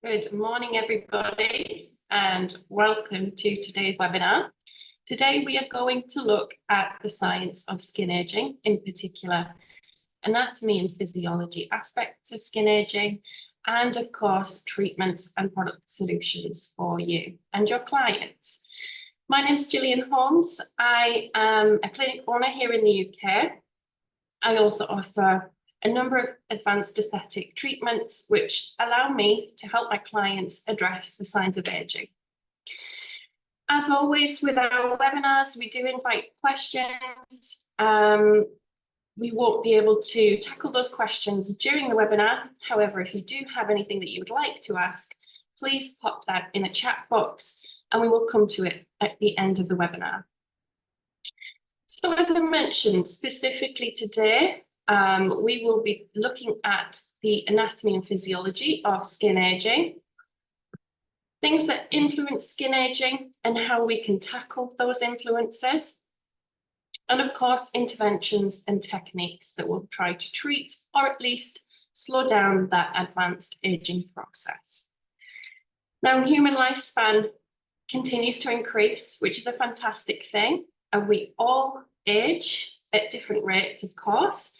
Good morning, everybody, and welcome to today's webinar. Today, we are going to look at the science of skin aging, in particular, anatomy and physiology aspects of skin aging, and of course, treatments and product solutions for you and your clients. My name is Gillian Holmes. I am a clinic owner here in the UK. I also offer a number of advanced aesthetic treatments which allow me to help my clients address the signs of aging. As always with our webinars, we do invite questions. We won't be able to tackle those questions during the webinar. However, if you do have anything that you would like to ask, please pop that in the chat box and we will come to it at the end of the webinar. So as I mentioned, specifically today, we will be looking at the anatomy and physiology of skin aging, things that influence skin aging and how we can tackle those influences, and of course, interventions and techniques that will try to treat or at least slow down that advanced aging process. Now, human lifespan continues to increase, which is a fantastic thing, and we all age at different rates, of course,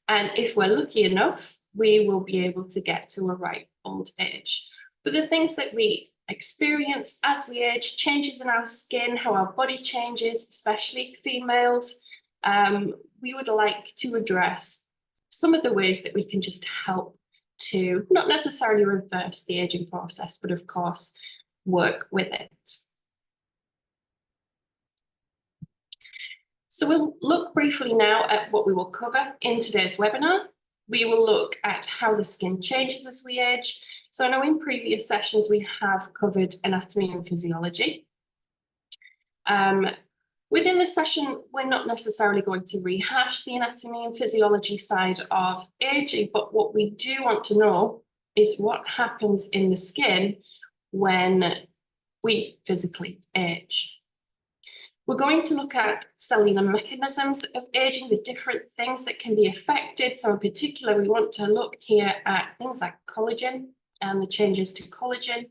and if we're lucky enough, we will be able to get to a ripe old age. But the things that we experience as we age, changes in our skin, how our body changes, especially females, we would like to address some of the ways that we can just help to not necessarily reverse the aging process, but of course, work with it. So we'll look briefly now at what we will cover in today's webinar. We will look at how the skin changes as we age. So I know in previous sessions we have covered anatomy and physiology. Within this session, we're not necessarily going to rehash the anatomy and physiology side of aging, but what we do want to know is what happens in the skin when we physically age. We're going to look at cellular mechanisms of aging, the different things that can be affected. So in particular, we want to look here at things like collagen and the changes to collagen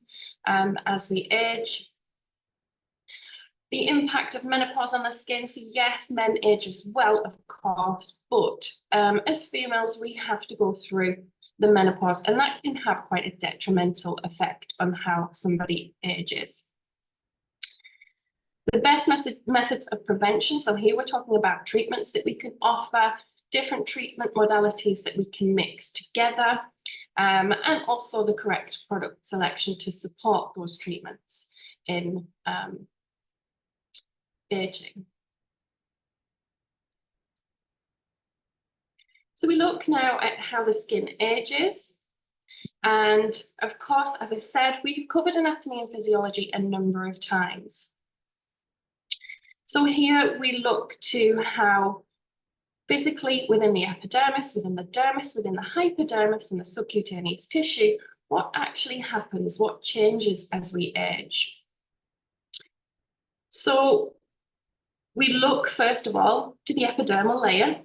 as we age. The impact of menopause on the skin. So yes, men age as well, of course, but as females, we have to go through the menopause, and that can have quite a detrimental effect on how somebody ages. The best methods of prevention, so here we're talking about treatments that we can offer, different treatment modalities that we can mix together, and also the correct product selection to support those treatments in aging. So we look now at how the skin ages. And of course, as I said, we've covered anatomy and physiology a number of times. So here we look to how physically within the epidermis, within the dermis, within the hypodermis and the subcutaneous tissue, what actually happens, what changes as we age. So we look first of all to the epidermal layer.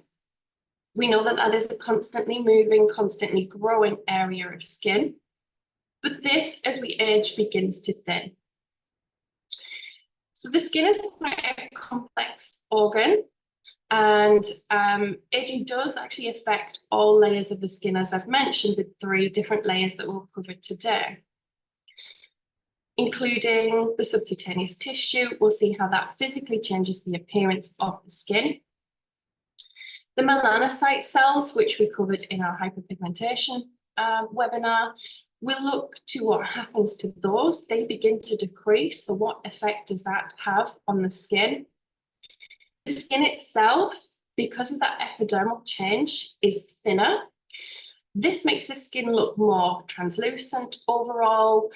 We know that that is a constantly moving, constantly growing area of skin. But this, as we age, begins to thin. So the skin is quite a complex organ, and aging does actually affect all layers of the skin, as I've mentioned, with 3 different layers that we'll cover today, including the subcutaneous tissue. We'll see how that physically changes the appearance of the skin. The melanocyte cells, which we covered in our hyperpigmentation webinar, we'll look to what happens to those. They begin to decrease. So what effect does that have on the skin? The skin itself, because of that epidermal change, is thinner. This makes the skin look more translucent overall.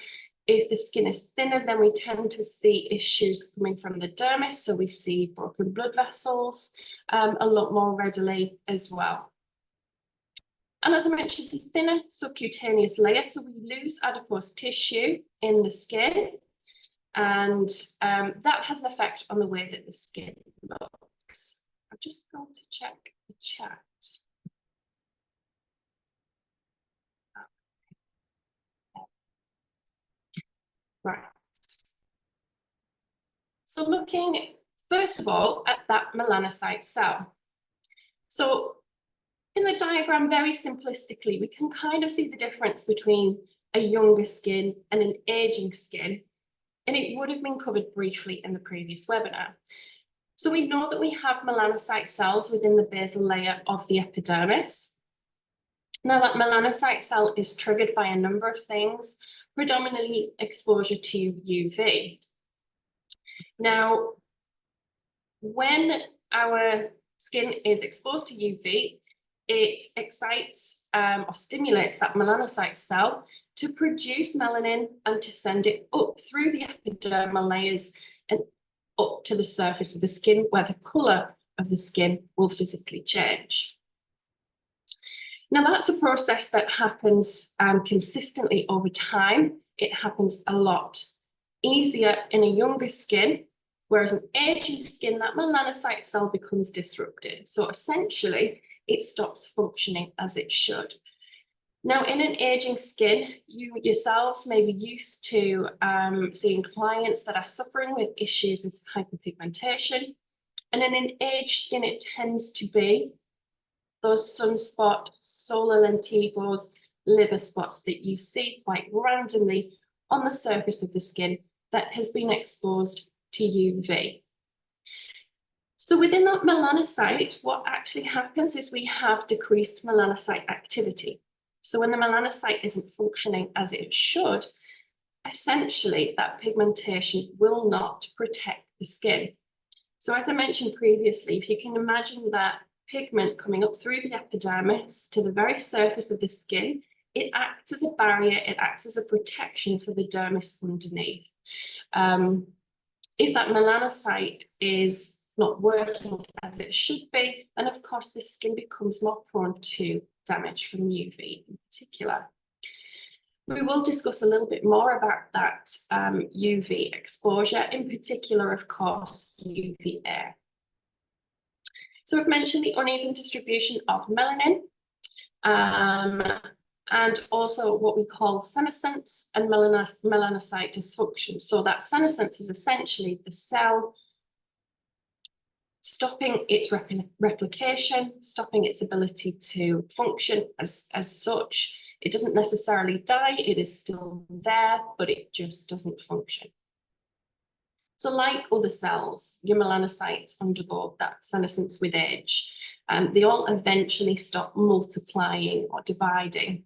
If the skin is thinner, then we tend to see issues coming from the dermis. So we see broken blood vessels a lot more readily as well. And as I mentioned, the thinner subcutaneous layer, so we lose adipose tissue in the skin, and that has an effect on the way that the skin looks. I'm just going to check the chat. looking first of all at that melanocyte cell. So in the diagram, very simplistically, we can kind of see the difference between a younger skin and an aging skin, and it would have been covered briefly in the previous webinar. So we know that we have melanocyte cells within the basal layer of the epidermis. Now that melanocyte cell is triggered by a number of things, predominantly exposure to UV. Now, when our skin is exposed to UV, it excites or stimulates that melanocyte cell to produce melanin and to send it up through the epidermal layers and up to the surface of the skin, where the colour of the skin will physically change. Now, that's a process that happens consistently over time. It happens a lot easier in a younger skin, whereas an aging skin, that melanocyte cell becomes disrupted. So essentially, it stops functioning as it should. Now, in an aging skin, you yourselves may be used to seeing clients that are suffering with issues with hyperpigmentation. And in an aged skin, it tends to be those sunspot, solar lentigos, liver spots that you see quite randomly on the surface of the skin that has been exposed to UV. So within that melanocyte, what actually happens is we have decreased melanocyte activity. So when the melanocyte isn't functioning as it should, essentially that pigmentation will not protect the skin. So as I mentioned previously, if you can imagine that pigment coming up through the epidermis to the very surface of the skin, it acts as a barrier, it acts as a protection for the dermis underneath. If that melanocyte is not working as it should be, then of course the skin becomes more prone to damage from UV in particular. We will discuss a little bit more about that UV exposure, in particular, of course, UVA. So I've mentioned the uneven distribution of melanin, and also what we call senescence and melanocyte dysfunction. So that senescence is essentially the cell stopping its replication, stopping its ability to function as such. It doesn't necessarily die, it is still there, but it just doesn't function. So like other cells, your melanocytes undergo that senescence with age. They all eventually stop multiplying or dividing.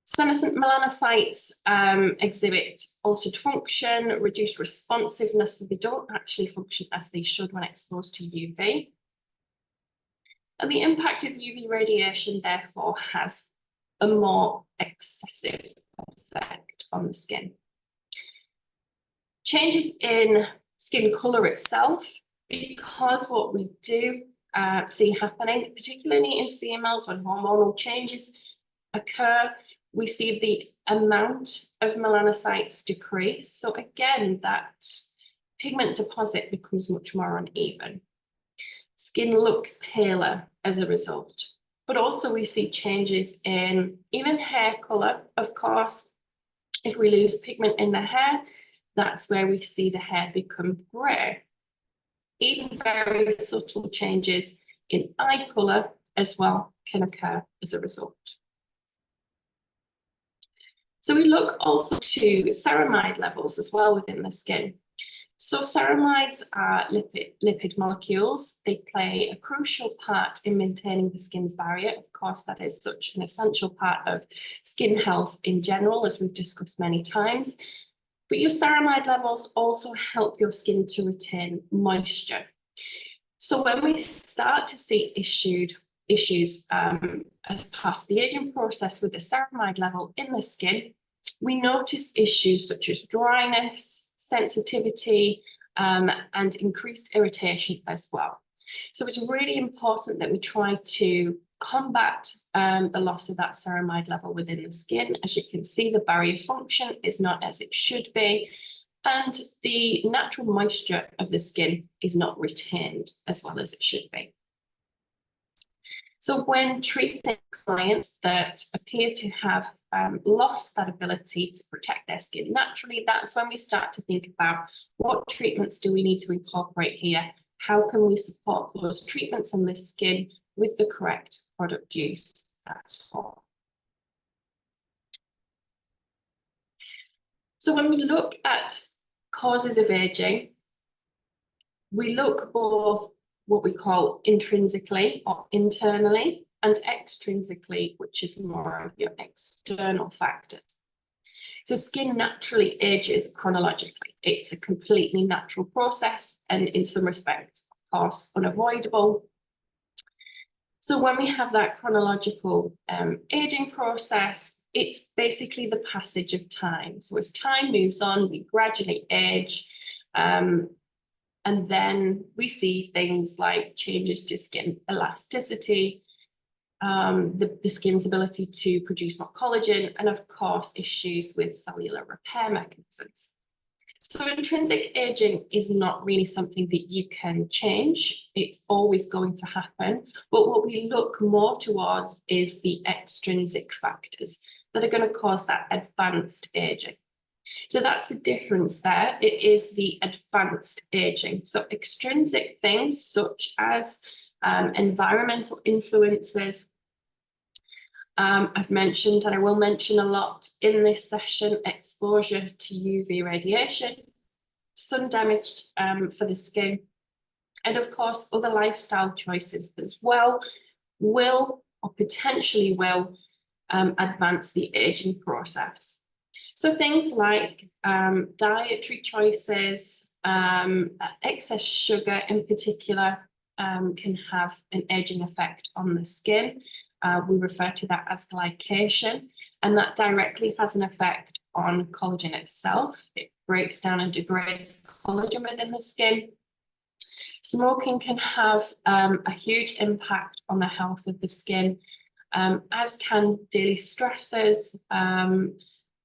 Senescent melanocytes exhibit altered function, reduced responsiveness, so they don't actually function as they should when exposed to UV. And the impact of UV radiation, therefore, has a more excessive effect on the skin. Changes in skin colour itself, because what we do see happening, particularly in females when hormonal changes occur, we see the amount of melanocytes decrease. So again, that pigment deposit becomes much more uneven. Skin looks paler as a result, but also we see changes in even hair colour. Of course, if we lose pigment in the hair, that's where we see the hair become grey. Even very subtle changes in eye colour as well can occur as a result. So we look also to ceramide levels as well within the skin. So ceramides are lipid molecules. They play a crucial part in maintaining the skin's barrier. Of course, that is such an essential part of skin health in general, as we've discussed many times. But your ceramide levels also help your skin to retain moisture. So when we start to see issues as part of the aging process with the ceramide level in the skin, we notice issues such as dryness, sensitivity, and increased irritation as well. So it's really important that we try to combat the loss of that ceramide level within the skin. As you can see, the barrier function is not as it should be, and the natural moisture of the skin is not retained as well as it should be. So when treating clients that appear to have lost that ability to protect their skin naturally, that's when we start to think about what treatments do we need to incorporate here? How can we support those treatments on the skin with the correct product use at home? So when we look at causes of aging, we look both what we call intrinsically or internally and extrinsically, which is more of your external factors. So skin naturally ages chronologically. It's a completely natural process and in some respects, of course, unavoidable. So when we have that chronological aging process, it's basically the passage of time. So as time moves on, we gradually age, and then we see things like changes to skin elasticity, the skin's ability to produce more collagen, and of course, issues with cellular repair mechanisms. So intrinsic aging is not really something that you can change. It's always going to happen. But what we look more towards is the extrinsic factors that are going to cause that advanced aging. So that's the difference there. It is the advanced aging. So extrinsic things such as environmental influences. I've mentioned, and I will mention a lot in this session, exposure to UV radiation, sun damage for the skin, and of course, other lifestyle choices as well will or potentially will advance the aging process. So things like dietary choices, excess sugar in particular can have an aging effect on the skin. We refer to that as glycation, and that directly has an effect on collagen itself. It breaks down and degrades collagen within the skin. Smoking can have a huge impact on the health of the skin, as can daily stresses,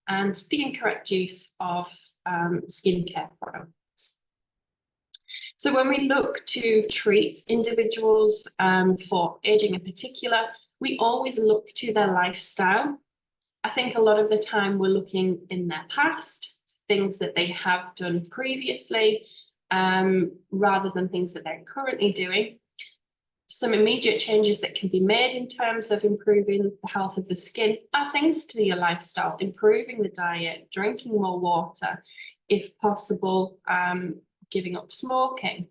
and the incorrect use of skincare products. So when we look to treat individuals for aging in particular, we always look to their lifestyle. I think a lot of the time we're looking in their past, things that they have done previously, rather than things that they're currently doing. Some immediate changes that can be made in terms of improving the health of the skin are things to your lifestyle, improving the diet, drinking more water, if possible, giving up smoking.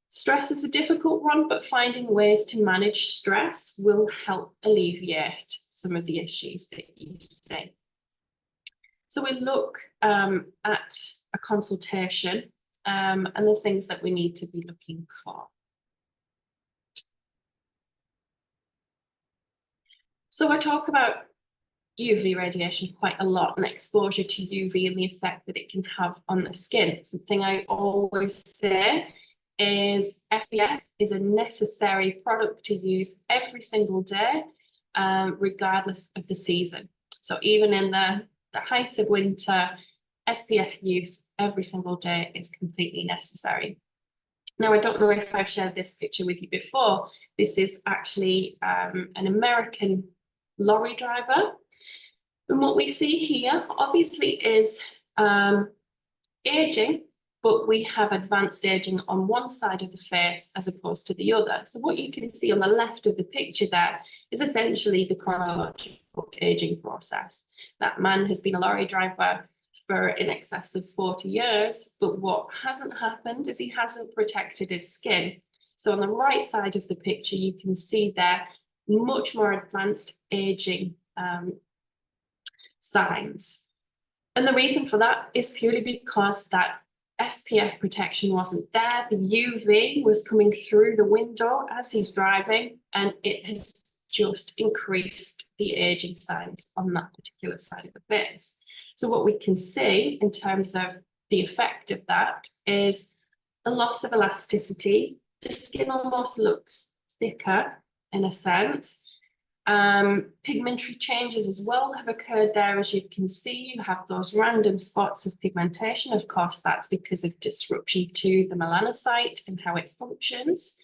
Stress is a difficult one, but finding ways to manage stress will help alleviate some of the issues that you see. So we look at a consultation and the things that we need to be looking for. So I talk about UV radiation quite a lot and exposure to UV and the effect that it can have on the skin. Something I always say is SPF is a necessary product to use every single day, regardless of the season. So even in the height of winter, SPF use every single day is completely necessary. Now, I don't know if I've shared this picture with you before. This is actually an American lorry driver. And what we see here, obviously, is aging, but we have advanced aging on one side of the face as opposed to the other. So what you can see on the left of the picture there is essentially the chronological aging process. That man has been a lorry driver for in excess of 40 years, but what hasn't happened is he hasn't protected his skin. So on the right side of the picture, you can see there much more advanced aging signs. And the reason for that is purely because that SPF protection wasn't there. The UV was coming through the window as he's driving, and it has just increased the aging signs on that particular side of the face. So what we can see in terms of the effect of that is a loss of elasticity. The skin almost looks thicker in a sense. Pigmentary changes as well have occurred there. As you can see, you have those random spots of pigmentation. Of course, that's because of disruption to the melanocyte and how it functions.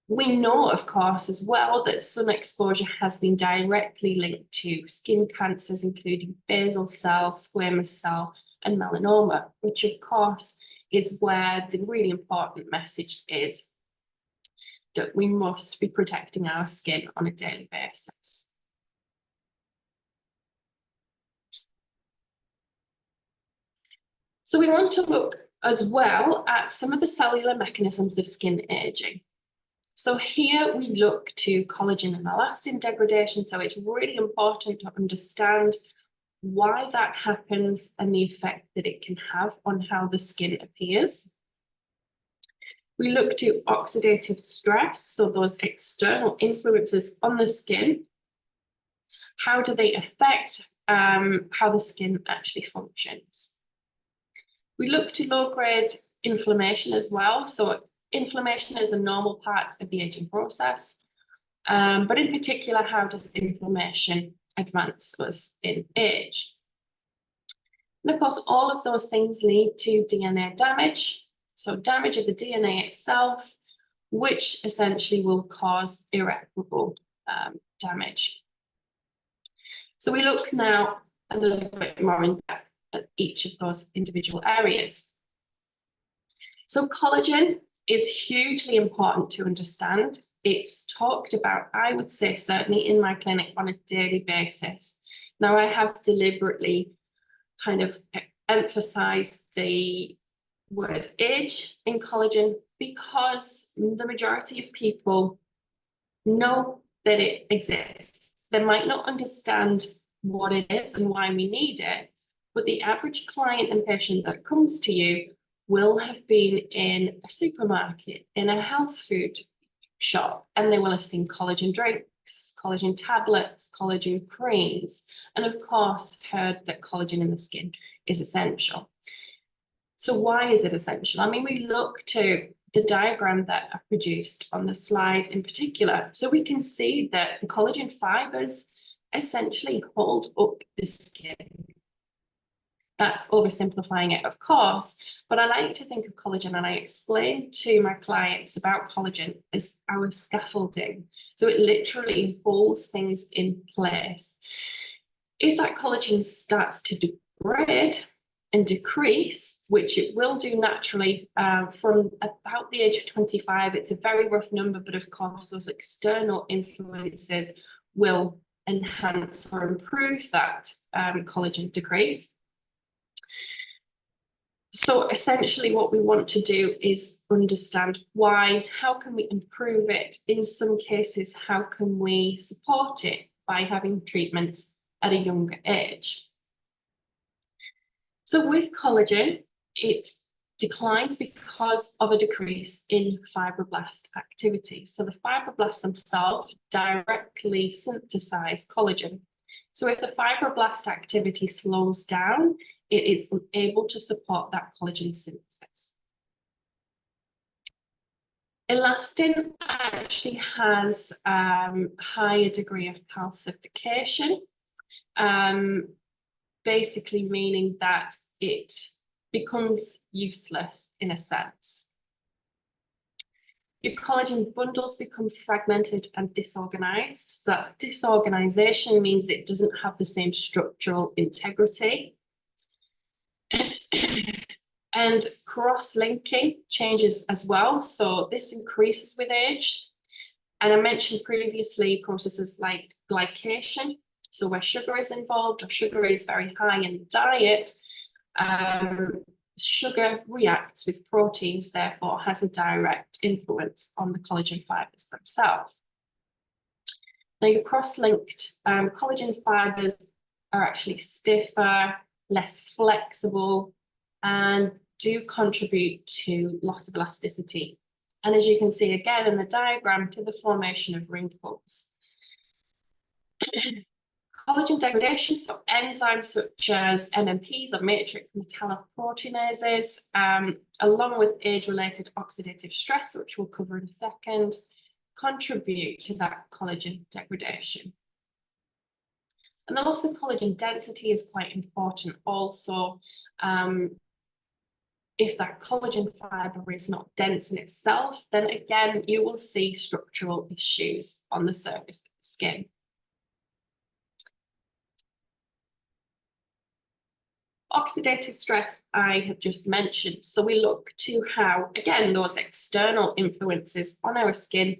We know, of course, as well that sun exposure has been directly linked to skin cancers, including basal cell, squamous cell, and melanoma, which of course is where the really important message is that we must be protecting our skin on a daily basis. So we want to look as well at some of the cellular mechanisms of skin aging. So here we look to collagen and elastin degradation. So it's really important to understand why that happens and the effect that it can have on how the skin appears. We look to oxidative stress, so those external influences on the skin. How do they affect how the skin actually functions? We look to low-grade inflammation as well. So inflammation is a normal part of the aging process, but in particular, how does inflammation advance us in age? And of course, all of those things lead to DNA damage. So damage of the DNA itself, which essentially will cause irreparable damage. So we look now a little bit more in depth at each of those individual areas. So collagen is hugely important to understand. It's talked about, I would say, certainly in my clinic on a daily basis. Now, I have deliberately kind of emphasized the word age in collagen because the majority of people know that it exists. They might not understand what it is and why we need it, but the average client and patient that comes to you will have been in a supermarket, in a health food shop, and they will have seen collagen drinks, collagen tablets, collagen creams, and of course heard that collagen in the skin is essential. So why is it essential? I mean, we look to the diagram that I've produced on the slide in particular, so we can see that the collagen fibers essentially hold up the skin. That's oversimplifying it, of course, but I like to think of collagen, and I explain to my clients about collagen as our scaffolding. So it literally holds things in place. If that collagen starts to degrade and decrease, which it will do naturally from about the age of 25, it's a very rough number, but of course those external influences will enhance or improve that collagen decrease. So essentially what we want to do is understand why, how can we improve it? In some cases, how can we support it by having treatments at a younger age? So with collagen, it declines because of a decrease in fibroblast activity. So the fibroblasts themselves directly synthesize collagen. So if the fibroblast activity slows down, it is unable to support that collagen synthesis. Elastin actually has a higher degree of calcification, basically meaning that it becomes useless in a sense. Your collagen bundles become fragmented and disorganized. So that disorganization means it doesn't have the same structural integrity. And cross-linking changes as well. So this increases with age. And I mentioned previously processes like glycation. So where sugar is involved or sugar is very high in the diet, sugar reacts with proteins, therefore has a direct influence on the collagen fibers themselves. Now your cross-linked collagen fibers are actually stiffer, less flexible, and do contribute to loss of elasticity. And as you can see again in the diagram, to the formation of wrinkles. Collagen degradation, so enzymes such as MMPs or matrix metalloproteinases, along with age-related oxidative stress, which we'll cover in a second, contribute to that collagen degradation. And the loss of collagen density is quite important also. if that collagen fibre is not dense in itself, then again, you will see structural issues on the surface of the skin. Oxidative stress I have just mentioned. So we look to how, again, those external influences on our skin,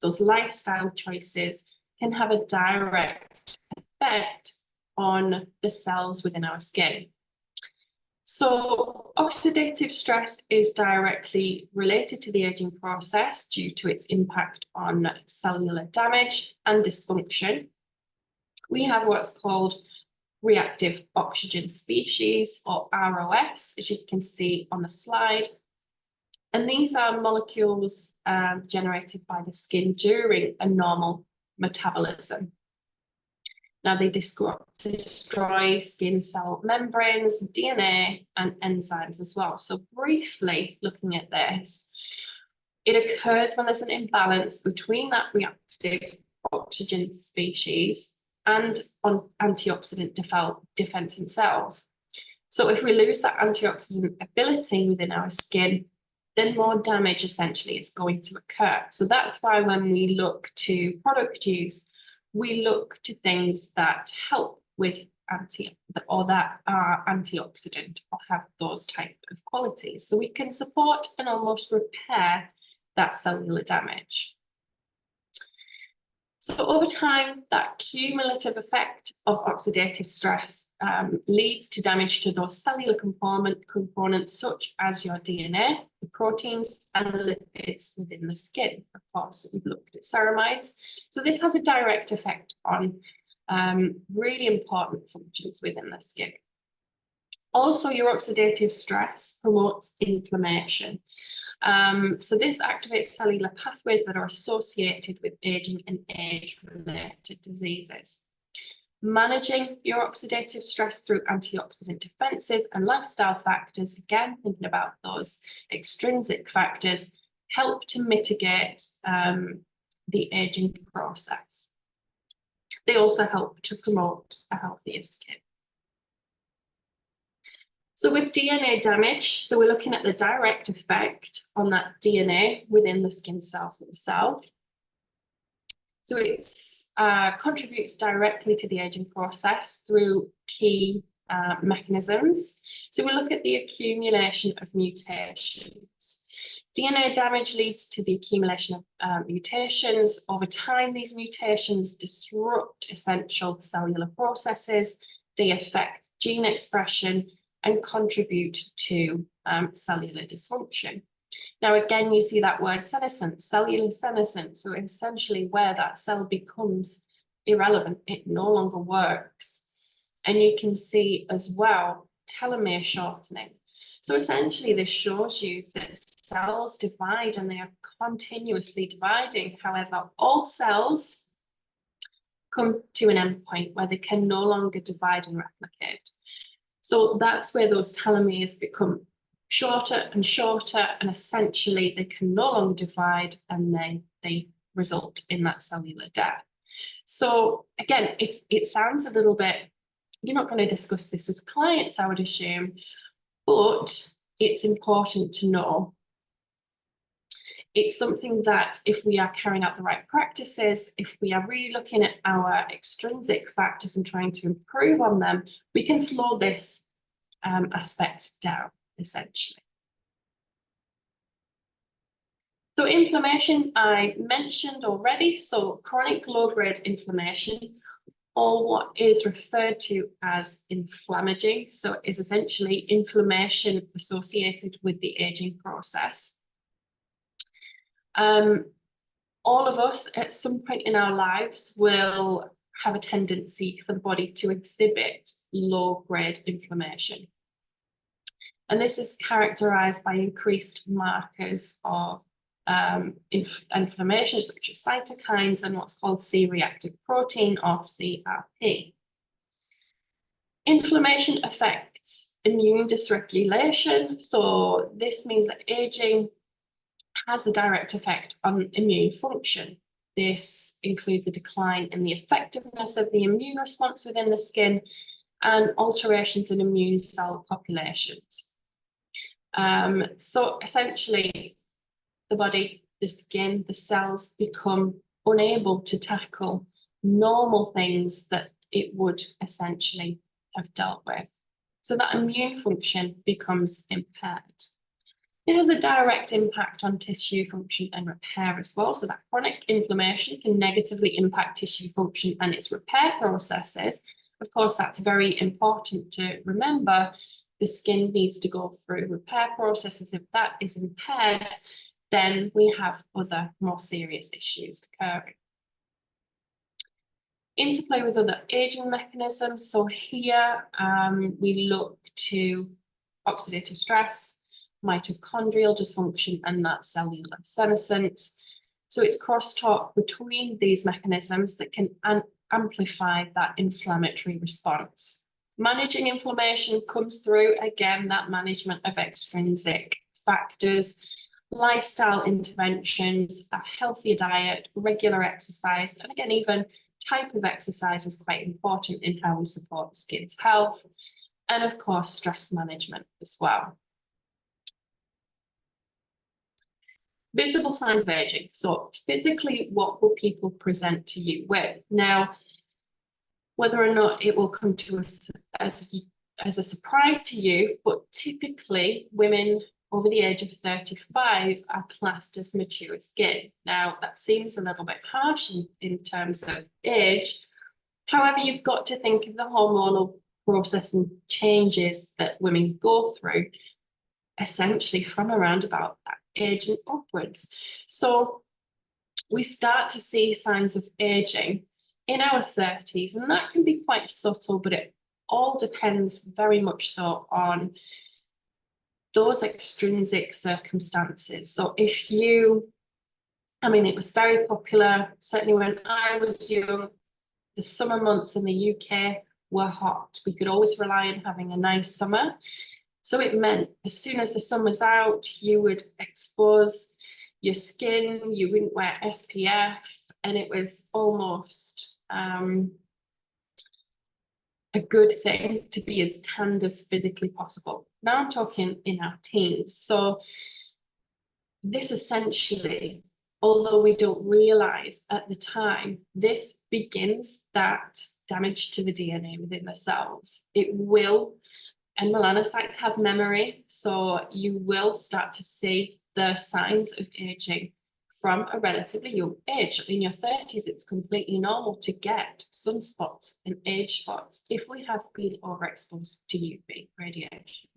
those lifestyle choices, can have a direct effect on the cells within our skin. So oxidative stress is directly related to the aging process due to its impact on cellular damage and dysfunction. We have what's called reactive oxygen species, or ROS, as you can see on the slide. And these are molecules generated by the skin during a normal metabolism. Now, they destroy skin cell membranes, DNA, and enzymes as well. So briefly looking at this, it occurs when there's an imbalance between that reactive oxygen species and on antioxidant defense in cells. So if we lose that antioxidant ability within our skin, then more damage essentially is going to occur. So that's why when we look to product use, we look to things that help with or that are antioxidant or have those type of qualities. So we can support and almost repair that cellular damage. So over time, that cumulative effect of oxidative stress leads to damage to those cellular components such as your DNA, the proteins and the lipids within the skin. Of course, we've looked at ceramides. So this has a direct effect on really important functions within the skin. Also, your oxidative stress promotes inflammation. So this activates cellular pathways that are associated with aging and age-related diseases. Managing your oxidative stress through antioxidant defenses and lifestyle factors, again, thinking about those extrinsic factors, help to mitigate the aging process. They also help to promote a healthier skin. So with DNA damage, so we're looking at the direct effect on that DNA within the skin cells themselves. So it contributes directly to the aging process through key mechanisms. So we look at the accumulation of mutations. DNA damage leads to the accumulation of mutations. Over time, these mutations disrupt essential cellular processes. They affect gene expression and contribute to cellular dysfunction. Now, again, you see that word senescence, cellular senescence. So essentially where that cell becomes irrelevant, it no longer works. And you can see as well telomere shortening. So essentially this shows you that cells divide and they are continuously dividing. However, all cells come to an end point where they can no longer divide and replicate. So that's where those telomeres become shorter and shorter, and essentially they can no longer divide, and then they result in that cellular death. So again, it sounds a little bit, you're not going to discuss this with clients, I would assume, but it's important to know. It's something that if we are carrying out the right practices, if we are really looking at our extrinsic factors and trying to improve on them, we can slow this aspect down, essentially. So inflammation, I mentioned already. So chronic low-grade inflammation, or what is referred to as inflammaging, so it is essentially inflammation associated with the aging process. All of us at some point in our lives will have a tendency for the body to exhibit low-grade inflammation. And this is characterized by increased markers of inflammation, such as cytokines and what's called C-reactive protein, or CRP. Inflammation affects immune dysregulation. So this means that aging has a direct effect on immune function. This includes a decline in the effectiveness of the immune response within the skin and alterations in immune cell populations. So essentially, the body, the skin, the cells become unable to tackle normal things that it would essentially have dealt with. So that immune function becomes impaired. It has a direct impact on tissue function and repair as well. So that chronic inflammation can negatively impact tissue function and its repair processes. Of course, that's very important to remember. The skin needs to go through repair processes. If that is impaired, then we have other more serious issues occurring. Interplay with other aging mechanisms. So here we look to oxidative stress, mitochondrial dysfunction, and that cellular senescence. So it's crosstalk between these mechanisms that can amplify that inflammatory response. Managing inflammation comes through, again, that management of extrinsic factors, lifestyle interventions, a healthier diet, regular exercise, and again, even type of exercise is quite important in how we support the skin's health, and of course, stress management as well. Visible signs of aging. So physically, what will people present to you with? Now, whether or not it will come to us as a surprise to you, but typically women over the age of 35 are classed as mature skin. Now, that seems a little bit harsh in terms of age. However, you've got to think of the hormonal process and changes that women go through, essentially from around about that age and upwards. So we start to see signs of aging in our 30s, and that can be quite subtle, but it all depends very much so on those extrinsic circumstances. So if you, it was very popular, certainly when I was young, the summer months in the UK were hot. We could always rely on having a nice summer. So it meant as soon as the sun was out, you would expose your skin, you wouldn't wear SPF, and it was almost a good thing to be as tanned as physically possible. Now I'm talking in our teens. So this essentially, although we don't realize at the time, this begins that damage to the DNA within the cells. It will, and melanocytes have memory, so you will start to see the signs of aging from a relatively young age. In your 30s, it's completely normal to get sunspots and age spots if we have been overexposed to UV radiation.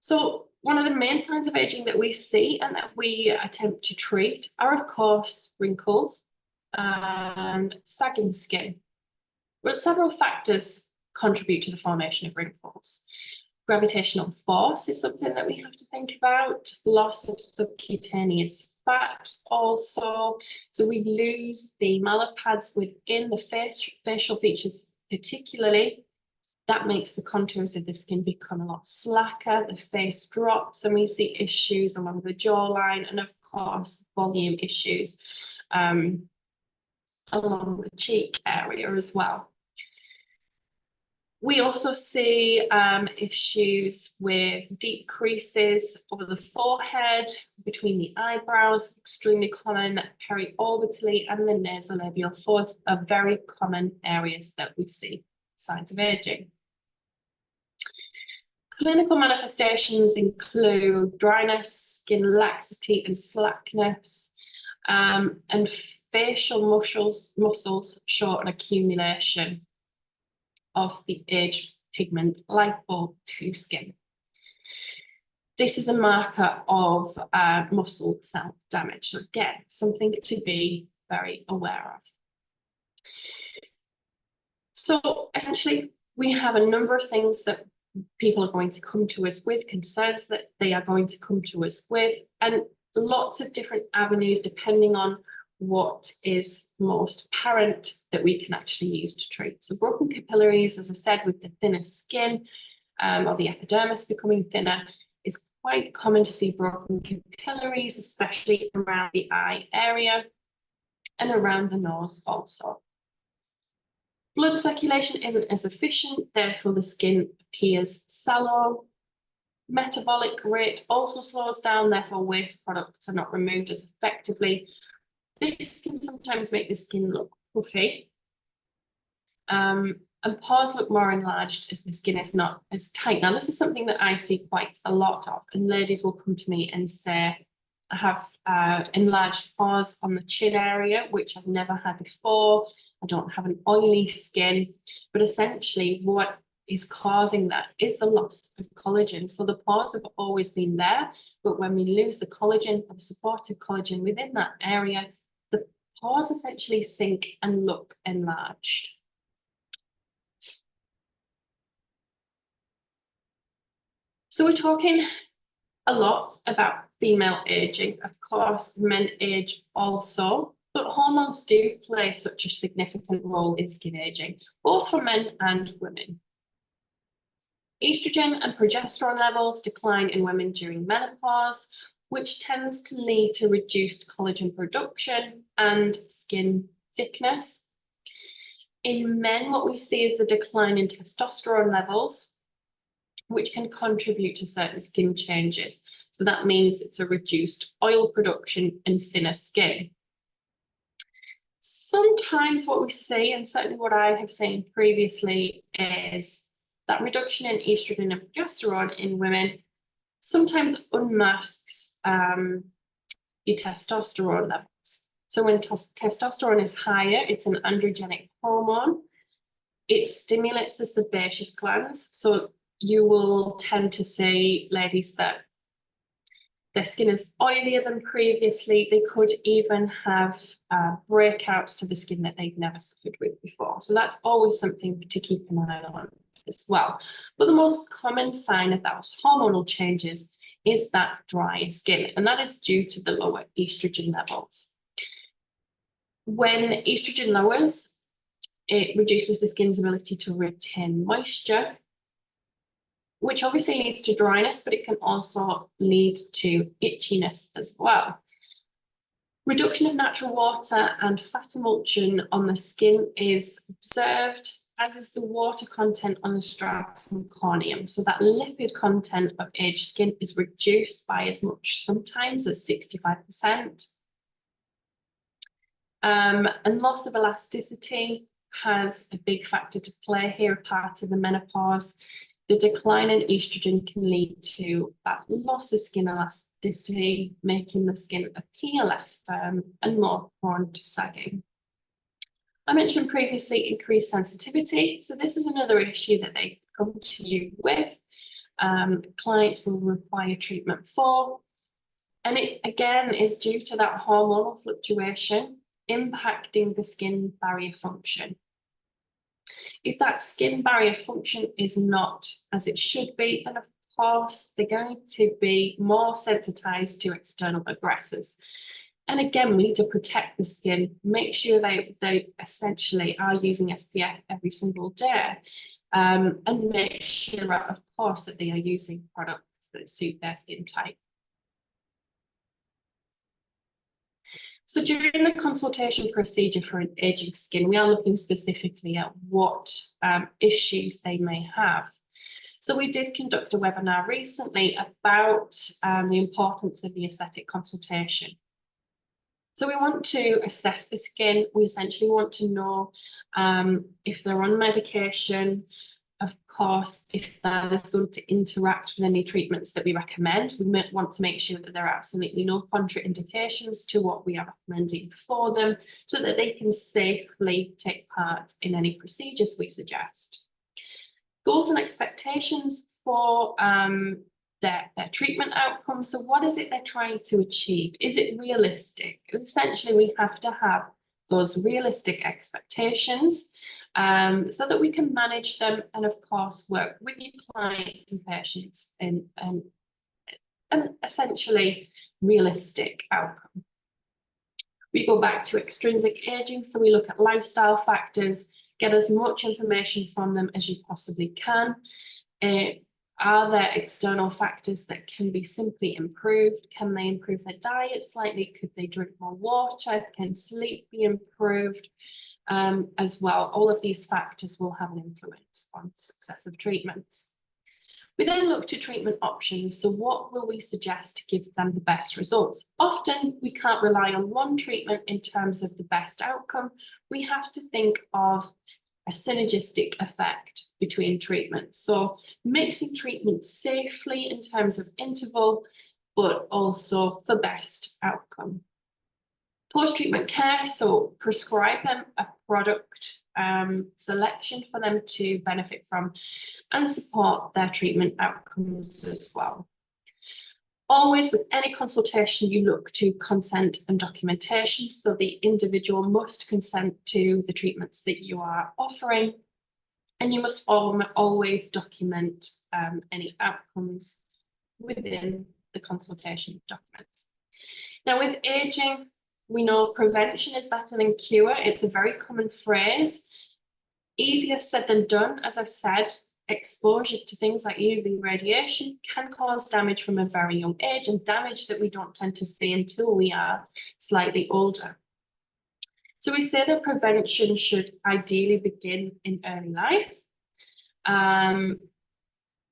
So one of the main signs of aging that we see and that we attempt to treat are, of course, wrinkles and sagging skin. But several factors contribute to the formation of wrinkles. Gravitational force is something that we have to think about. Loss of subcutaneous fat also. So we lose the mallopads within the facial features particularly. That makes the contours of the skin become a lot slacker. The face drops and we see issues along the jawline and, of course, volume issues along the cheek area as well. We also see issues with deep creases over the forehead, between the eyebrows, extremely common, periorbitally, and the nasolabial folds are very common areas that we see signs of aging. Clinical manifestations include dryness, skin laxity and slackness, and facial muscles show an accumulation of the age pigment lipofuscin skin. This is a marker of muscle cell damage. So again, something to be very aware of. So essentially, we have a number of things that people are going to come to us with, concerns that they are going to come to us with, and lots of different avenues depending on what is most apparent that we can actually use to treat. So broken capillaries, as I said, with the thinner skin or the epidermis becoming thinner, is quite common to see broken capillaries, especially around the eye area and around the nose also. Blood circulation isn't as efficient, therefore the skin appears sallow. Metabolic rate also slows down, therefore waste products are not removed as effectively. This can sometimes make the skin look puffy. And pores look more enlarged as the skin is not as tight. Now, this is something that I see quite a lot of, and ladies will come to me and say, I have enlarged pores on the chin area, which I've never had before. I don't have an oily skin, but essentially what is causing that is the loss of collagen. So the pores have always been there, but when we lose the collagen or the supportive collagen within that area, the pores essentially sink and look enlarged. So we're talking a lot about female aging. Of course, men age also, but hormones do play such a significant role in skin aging, both for men and women. Estrogen and progesterone levels decline in women during menopause, which tends to lead to reduced collagen production and skin thickness. In men, what we see is the decline in testosterone levels, which can contribute to certain skin changes. So that means it's a reduced oil production and thinner skin. Sometimes what we see, and certainly what I have seen previously, is that reduction in estrogen and progesterone in women sometimes unmasks your testosterone levels. So when testosterone is higher, it's an androgenic hormone. It stimulates the sebaceous glands. So you will tend to see ladies that their skin is oilier than previously. They could even have breakouts to the skin that they've never suffered with before. So that's always something to keep an eye on as well. But the most common sign of those hormonal changes is that dry skin, and that is due to the lower estrogen levels. When estrogen lowers, it reduces the skin's ability to retain moisture, which obviously leads to dryness, but it can also lead to itchiness as well. Reduction of natural water and fat emulsion on the skin is observed, as is the water content on the stratum corneum. So that lipid content of aged skin is reduced by as much sometimes as 65%. And loss of elasticity has a big factor to play here, part of the menopause. The decline in estrogen can lead to that loss of skin elasticity, making the skin appear less firm and more prone to sagging. I mentioned previously increased sensitivity. So this is another issue that they come to you with. Clients will require treatment for. And it again is due to that hormonal fluctuation impacting the skin barrier function. If that skin barrier function is not as it should be, then of course they're going to be more sensitized to external aggressors. And again, we need to protect the skin, make sure they essentially are using SPF every single day, and make sure, of course, that they are using products that suit their skin type. So during the consultation procedure for an aging skin, we are looking specifically at what issues they may have. So we did conduct a webinar recently about the importance of the aesthetic consultation. So we want to assess the skin. We essentially want to know if they're on medication, of course, if that is going to interact with any treatments that we recommend. We might want to make sure that there are absolutely no contraindications to what we are recommending for them, so that they can safely take part in any procedures we suggest. Goals and expectations for their treatment outcomes. So what is it they're trying to achieve? Is it realistic? Essentially, we have to have those realistic expectations so that we can manage them and, of course, work with your clients and patients in an essentially realistic outcome. We go back to extrinsic aging, so we look at lifestyle factors, get as much information from them as you possibly can. Are there external factors that can be simply improved? Can they improve their diet slightly? Could they drink more water? Can sleep be improved as well? All of these factors will have an influence on success of treatments. We then look to treatment options. So what will we suggest to give them the best results? Often we can't rely on one treatment in terms of the best outcome. We have to think of a synergistic effect between treatments. So mixing treatments safely in terms of interval, but also for best outcome. Post-treatment care, so prescribe them a product selection for them to benefit from and support their treatment outcomes as well. Always with any consultation, you look to consent and documentation, so the individual must consent to the treatments that you are offering, and you must always document any outcomes within the consultation documents. Now with aging, we know prevention is better than cure. It's a very common phrase. Easier said than done. As I've said, exposure to things like UV radiation can cause damage from a very young age, and damage that we don't tend to see until we are slightly older. So we say that prevention should ideally begin in early life. And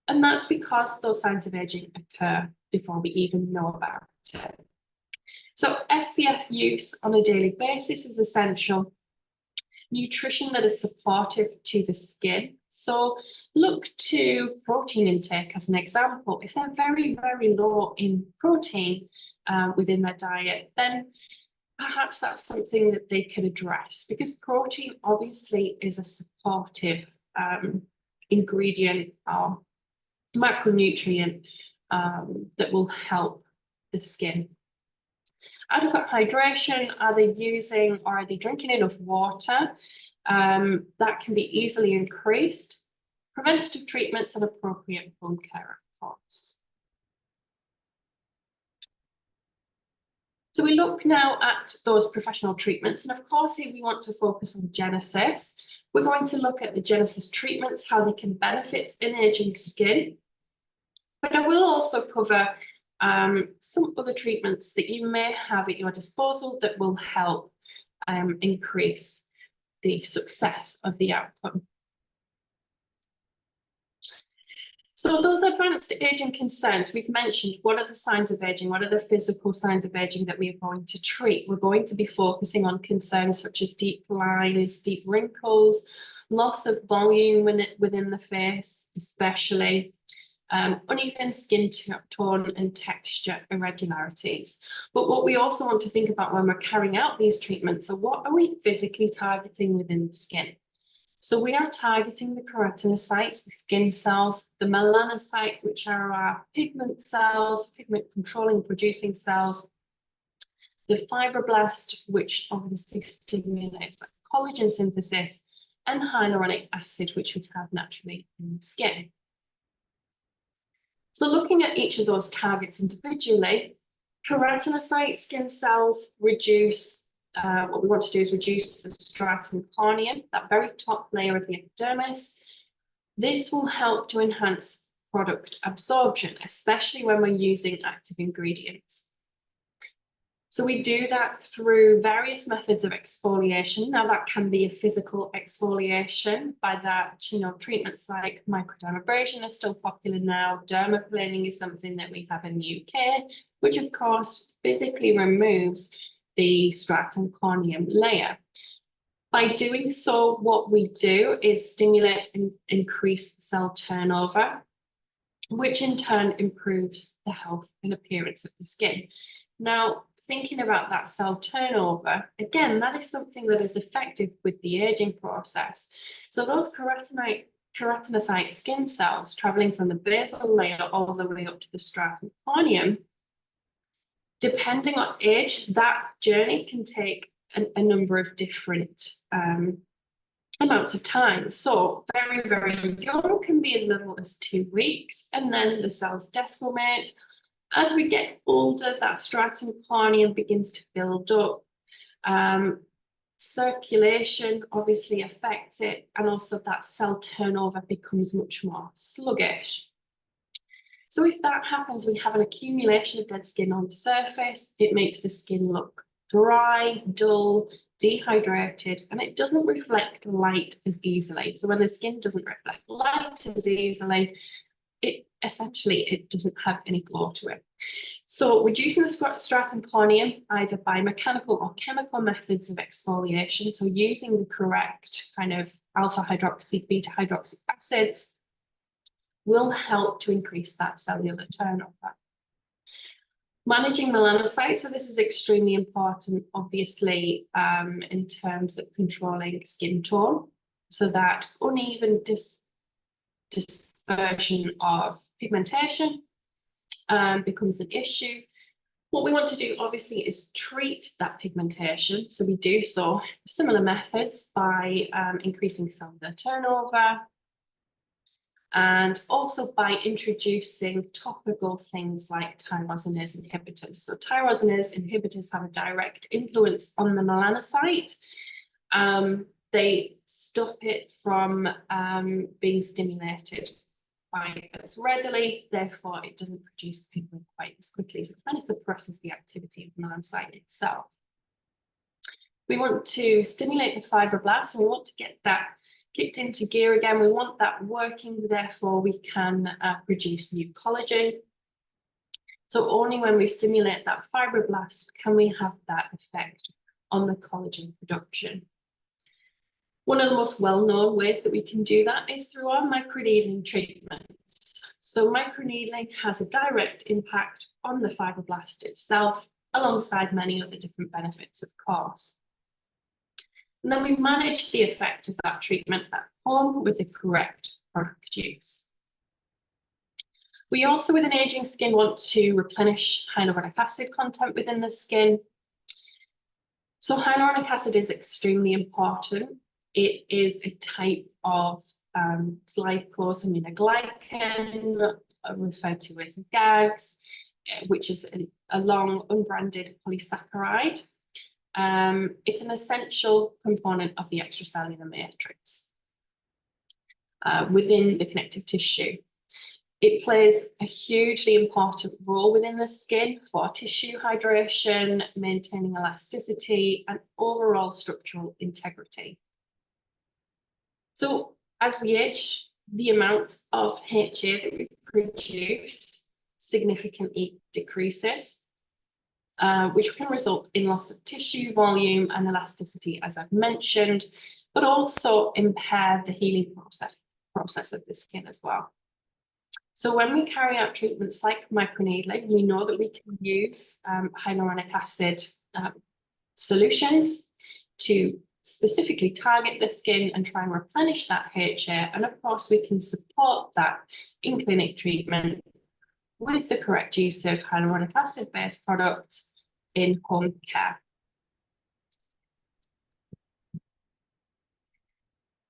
that's because those signs of aging occur before we even know about it. So SPF use on a daily basis is essential. Nutrition that is supportive to the skin. So look to protein intake as an example. If they're very, very low in protein within their diet, then perhaps that's something that they could address, because protein obviously is a supportive ingredient or macronutrient that will help the skin. Adequate hydration, are they using or are they drinking enough water? That can be easily increased. Preventative treatments and appropriate home care, of course. So we look now at those professional treatments, and of course, if we want to focus on GENOSYS, we're going to look at the GENOSYS treatments, how they can benefit in aging skin. But I will also cover some other treatments that you may have at your disposal that will help increase the success of the outcome. So those advanced aging concerns, we've mentioned, what are the signs of aging? What are the physical signs of aging that we are going to treat? We're going to be focusing on concerns such as deep lines, deep wrinkles, loss of volume within the face, especially, uneven skin tone and texture irregularities. But what we also want to think about when we're carrying out these treatments are, what are we physically targeting within the skin? So we are targeting the keratinocytes, the skin cells, the melanocyte, which are our pigment cells, pigment controlling producing cells, the fibroblast, which obviously stimulates collagen synthesis, and hyaluronic acid, which we have naturally in the skin. So looking at each of those targets individually, keratinocyte skin cells reduce, what we want to do is reduce the stratum corneum, that very top layer of the epidermis. This will help to enhance product absorption, especially when we're using active ingredients. So we do that through various methods of exfoliation. Now that can be a physical exfoliation. By that, treatments like microdermabrasion are still popular now. Dermaplaning is something that we have in the UK, which of course physically removes the stratum corneum layer. By doing so, what we do is stimulate and increase cell turnover, which in turn improves the health and appearance of the skin. Now, thinking about that cell turnover, again, that is something that is effective with the aging process. So those keratinocyte skin cells traveling from the basal layer all the way up to the stratum corneum, depending on age, that journey can take a number of different amounts of time. So very, very young can be as little as 2 weeks, and then the cells desquamate. As we get older, that stratum corneum begins to build up. Circulation obviously affects it, and also that cell turnover becomes much more sluggish. So if that happens, we have an accumulation of dead skin on the surface. It makes the skin look dry, dull, dehydrated, and it doesn't reflect light as easily. So when the skin doesn't reflect light as easily, it essentially it doesn't have any glow to it. So reducing the stratum corneum either by mechanical or chemical methods of exfoliation, so using the correct kind of alpha hydroxy, beta hydroxy acids, will help to increase that cellular turnover. Managing melanocytes, so this is extremely important, obviously, in terms of controlling skin tone, so that uneven dispersion of pigmentation becomes an issue. What we want to do, obviously, is treat that pigmentation. So we do so with similar methods by increasing cellular turnover, and also by introducing topical things like tyrosinase inhibitors. So tyrosinase inhibitors have a direct influence on the melanocyte. They stop it from being stimulated quite as readily, therefore it doesn't produce pigment quite as quickly. So it kind of suppresses the activity of the melanocyte itself. We want to stimulate the fibroblasts, and we want to get that kicked into gear again. We want that working, therefore we can produce new collagen. So only when we stimulate that fibroblast can we have that effect on the collagen production. One of the most well-known ways that we can do that is through our microneedling treatments. So microneedling has a direct impact on the fibroblast itself, alongside many other different benefits, of course. And then we manage the effect of that treatment at home with the correct product use. We also, with an aging skin, want to replenish hyaluronic acid content within the skin. So hyaluronic acid is extremely important. It is a type of glycosaminoglycan, referred to as GAGs, which is a long unbranded polysaccharide. It's an essential component of the extracellular matrix within the connective tissue. It plays a hugely important role within the skin for tissue hydration, maintaining elasticity, and overall structural integrity. So as we age, the amount of HA that we produce significantly decreases, which can result in loss of tissue volume and elasticity, as I've mentioned, but also impair the healing process of the skin as well. So when we carry out treatments like microneedling, we know that we can use hyaluronic acid solutions to specifically target the skin and try and replenish that HA. And of course, we can support that in clinic treatment with the correct use of hyaluronic acid-based products in home care.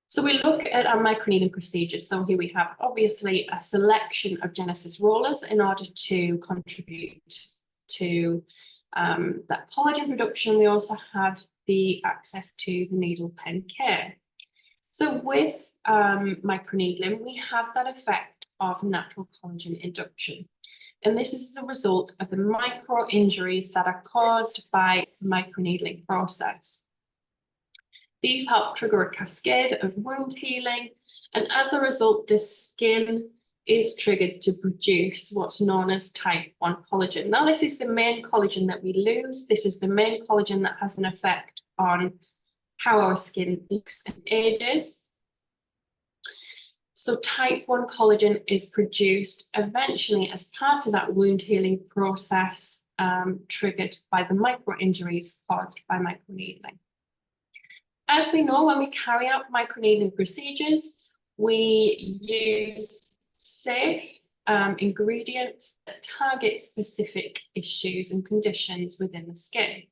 So we look at our microneedling procedures. So here we have obviously a selection of GENOSYS rollers in order to contribute to that collagen production. We also have the access to the needle pen care. So with microneedling, we have that effect of natural collagen induction. And this is as a result of the micro injuries that are caused by the microneedling process. These help trigger a cascade of wound healing, and as a result, the skin is triggered to produce what's known as type 1 collagen. Now, this is the main collagen that we lose. This is the main collagen that has an effect on how our skin looks and ages. So type 1 collagen is produced eventually as part of that wound healing process, triggered by the micro injuries caused by microneedling. As we know, when we carry out microneedling procedures, we use safe ingredients that target specific issues and conditions within the skin.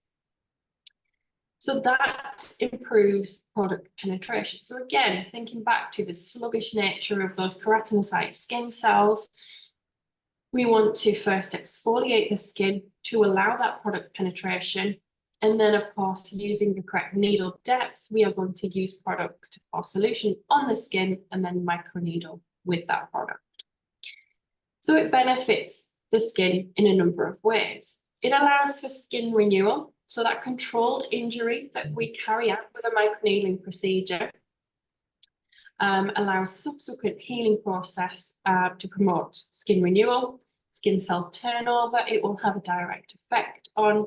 So that improves product penetration. So again, thinking back to the sluggish nature of those keratinocyte skin cells, we want to first exfoliate the skin to allow that product penetration. And then, of course, using the correct needle depth, we are going to use product or solution on the skin and then microneedle with that product. So it benefits the skin in a number of ways. It allows for skin renewal. So that controlled injury that we carry out with a microneedling procedure allows subsequent healing process to promote skin renewal, skin cell turnover. It will have a direct effect on.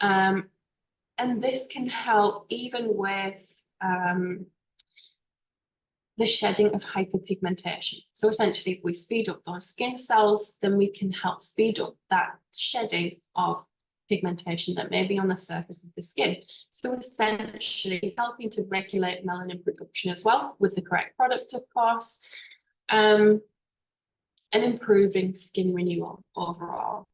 And this can help even with the shedding of hyperpigmentation. So essentially, if we speed up those skin cells, then we can help speed up that shedding of pigmentation that may be on the surface of the skin. So essentially helping to regulate melanin production as well with the correct product, of course, and improving skin renewal overall.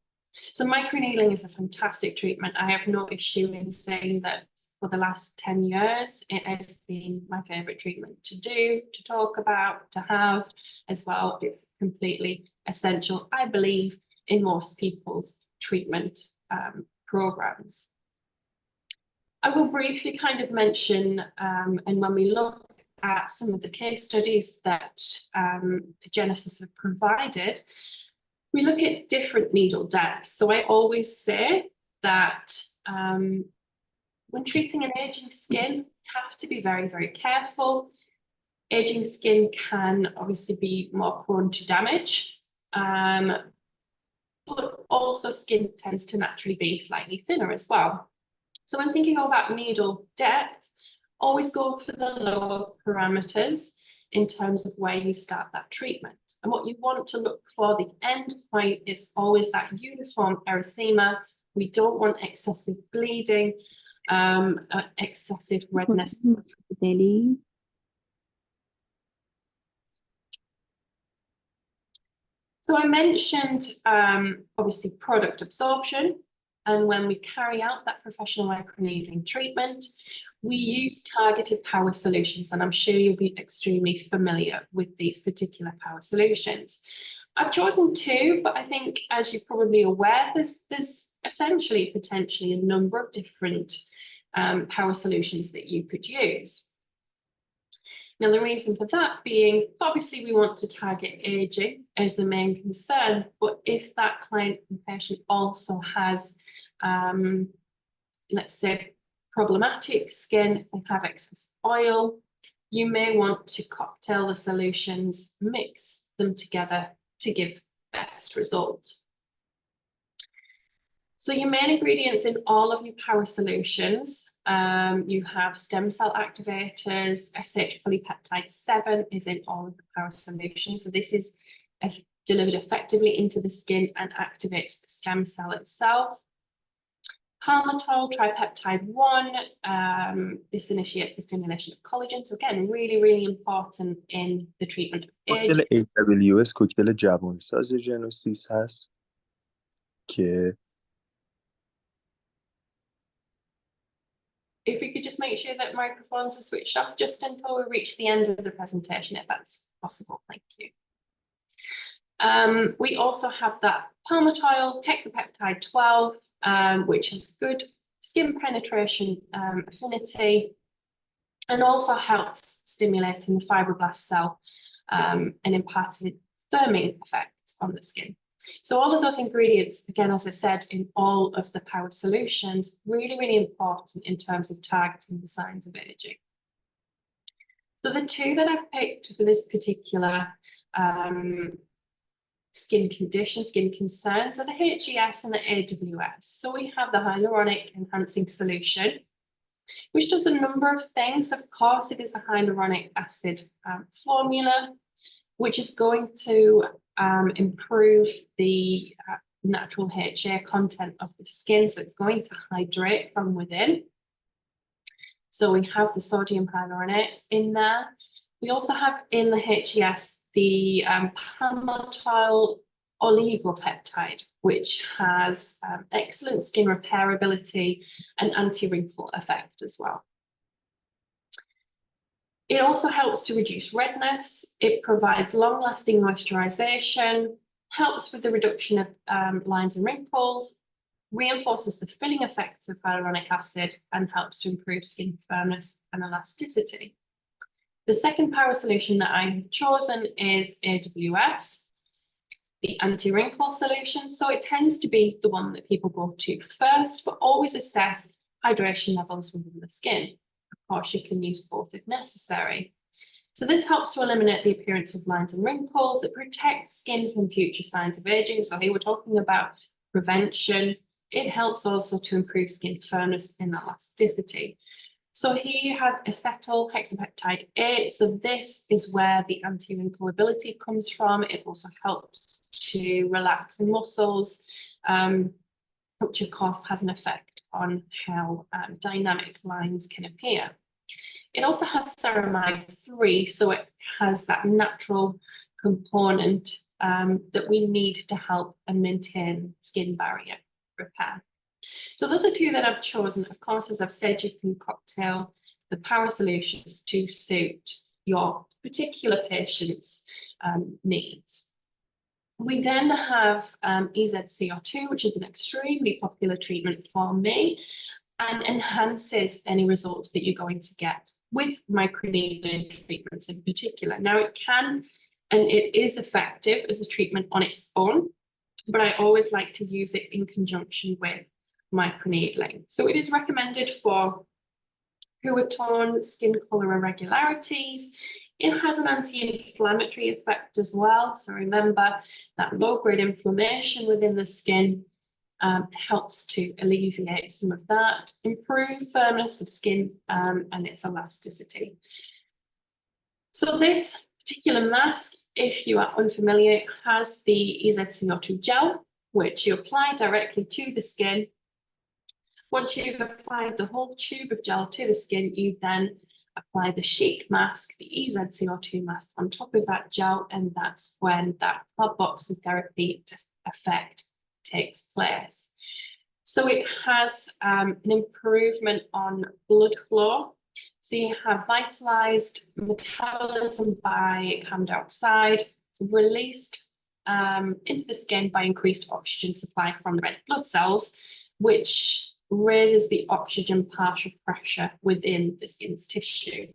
So microneedling is a fantastic treatment. I have no issue in saying that for the last 10 years, it has been my favourite treatment to do, to talk about, to have as well. It's completely essential, I believe, in most people's treatment programs. I will briefly kind of mention, and when we look at some of the case studies that GENOSYS have provided, we look at different needle depths. So I always say that when treating an aging skin, you have to be very, very careful. Aging skin can obviously be more prone to damage, but also skin tends to naturally be slightly thinner as well. So when thinking about needle depth, always go for the lower parameters in terms of where you start that treatment. And what you want to look for, the end point, is always that uniform erythema. We don't want excessive bleeding, excessive redness. So I mentioned obviously product absorption, and when we carry out that professional microneedling treatment, we use targeted power solutions, and I'm sure you'll be extremely familiar with these particular power solutions. I've chosen two, but I think, as you're probably aware, there's essentially potentially a number of different power solutions that you could use. Now, the reason for that being, obviously, we want to target aging as the main concern, but if that client and patient also has, let's say, problematic skin, if they have excess oil, you may want to cocktail the solutions, mix them together to give best result. So your main ingredients in all of your power solutions, you have stem cell activators. SH polypeptide 7 is in all of the power solutions. So this is delivered effectively into the skin and activates the stem cell itself. Palmitoyl tripeptide 1, this initiates the stimulation of collagen. So again, really, really important in the treatment of age. AWS کوکتل جوانساز ژنوسیس هست که If we could just make sure that microphones are switched off just until we reach the end of the presentation, if that's possible, thank you. We also have that palmitoyl hexapeptide 12, which has good skin penetration affinity, and also helps stimulating the fibroblast cell and imparting firming effects on the skin. So all of those ingredients, again, as I said, in all of the power solutions, really, really important in terms of targeting the signs of aging. So the two that I've picked for this particular skin condition, skin concerns, are the HES and the AWS. So we have the hyaluronic enhancing solution, which does a number of things. Of course, it is a hyaluronic acid formula, which is going to improve the natural HA content of the skin. So it's going to hydrate from within. So we have the sodium hyaluronate in there. We also have in the HES the palmitoyl oligopeptide, which has excellent skin repairability and anti-wrinkle effect as well. It also helps to reduce redness. It provides long-lasting moisturization, helps with the reduction of lines and wrinkles, reinforces the filling effects of hyaluronic acid, and helps to improve skin firmness and elasticity. The second power solution that I have chosen is AWS, the anti-wrinkle solution. So it tends to be the one that people go to first, but always assess hydration levels within the skin. Of course, you can use both if necessary. So this helps to eliminate the appearance of lines and wrinkles. It protects skin from future signs of aging. So here we're talking about prevention. It helps also to improve skin firmness and elasticity. So here you have acetyl hexapeptide A. So this is where the anti-wrinkle ability comes from. It also helps to relax muscles, which of course has an effect on how dynamic lines can appear. It also has ceramide 3, so it has that natural component that we need to help and maintain skin barrier repair. So those are two that I've chosen. Of course, as I've said, you can cocktail the power solutions to suit your particular patient's needs. We then have EZCO2, which is an extremely popular treatment for me and enhances any results that you're going to get with microneedling treatments in particular. Now it can, and it is effective as a treatment on its own, but I always like to use it in conjunction with microneedling. So it is recommended for Huatone skin color irregularities. It has an anti-inflammatory effect as well. So remember that low-grade inflammation within the skin helps to alleviate some of that, improve firmness of skin and its elasticity. So this particular mask, if you are unfamiliar, has the EZCO2 gel, which you apply directly to the skin. Once you've applied the whole tube of gel to the skin, you then apply the sheet mask, the EZCO2 mask, on top of that gel, and that's when that carboxy therapy effect takes place. So it has an improvement on blood flow. So you have vitalized metabolism by carbon dioxide released into the skin by increased oxygen supply from the red blood cells, which raises the oxygen partial pressure within the skin's tissue.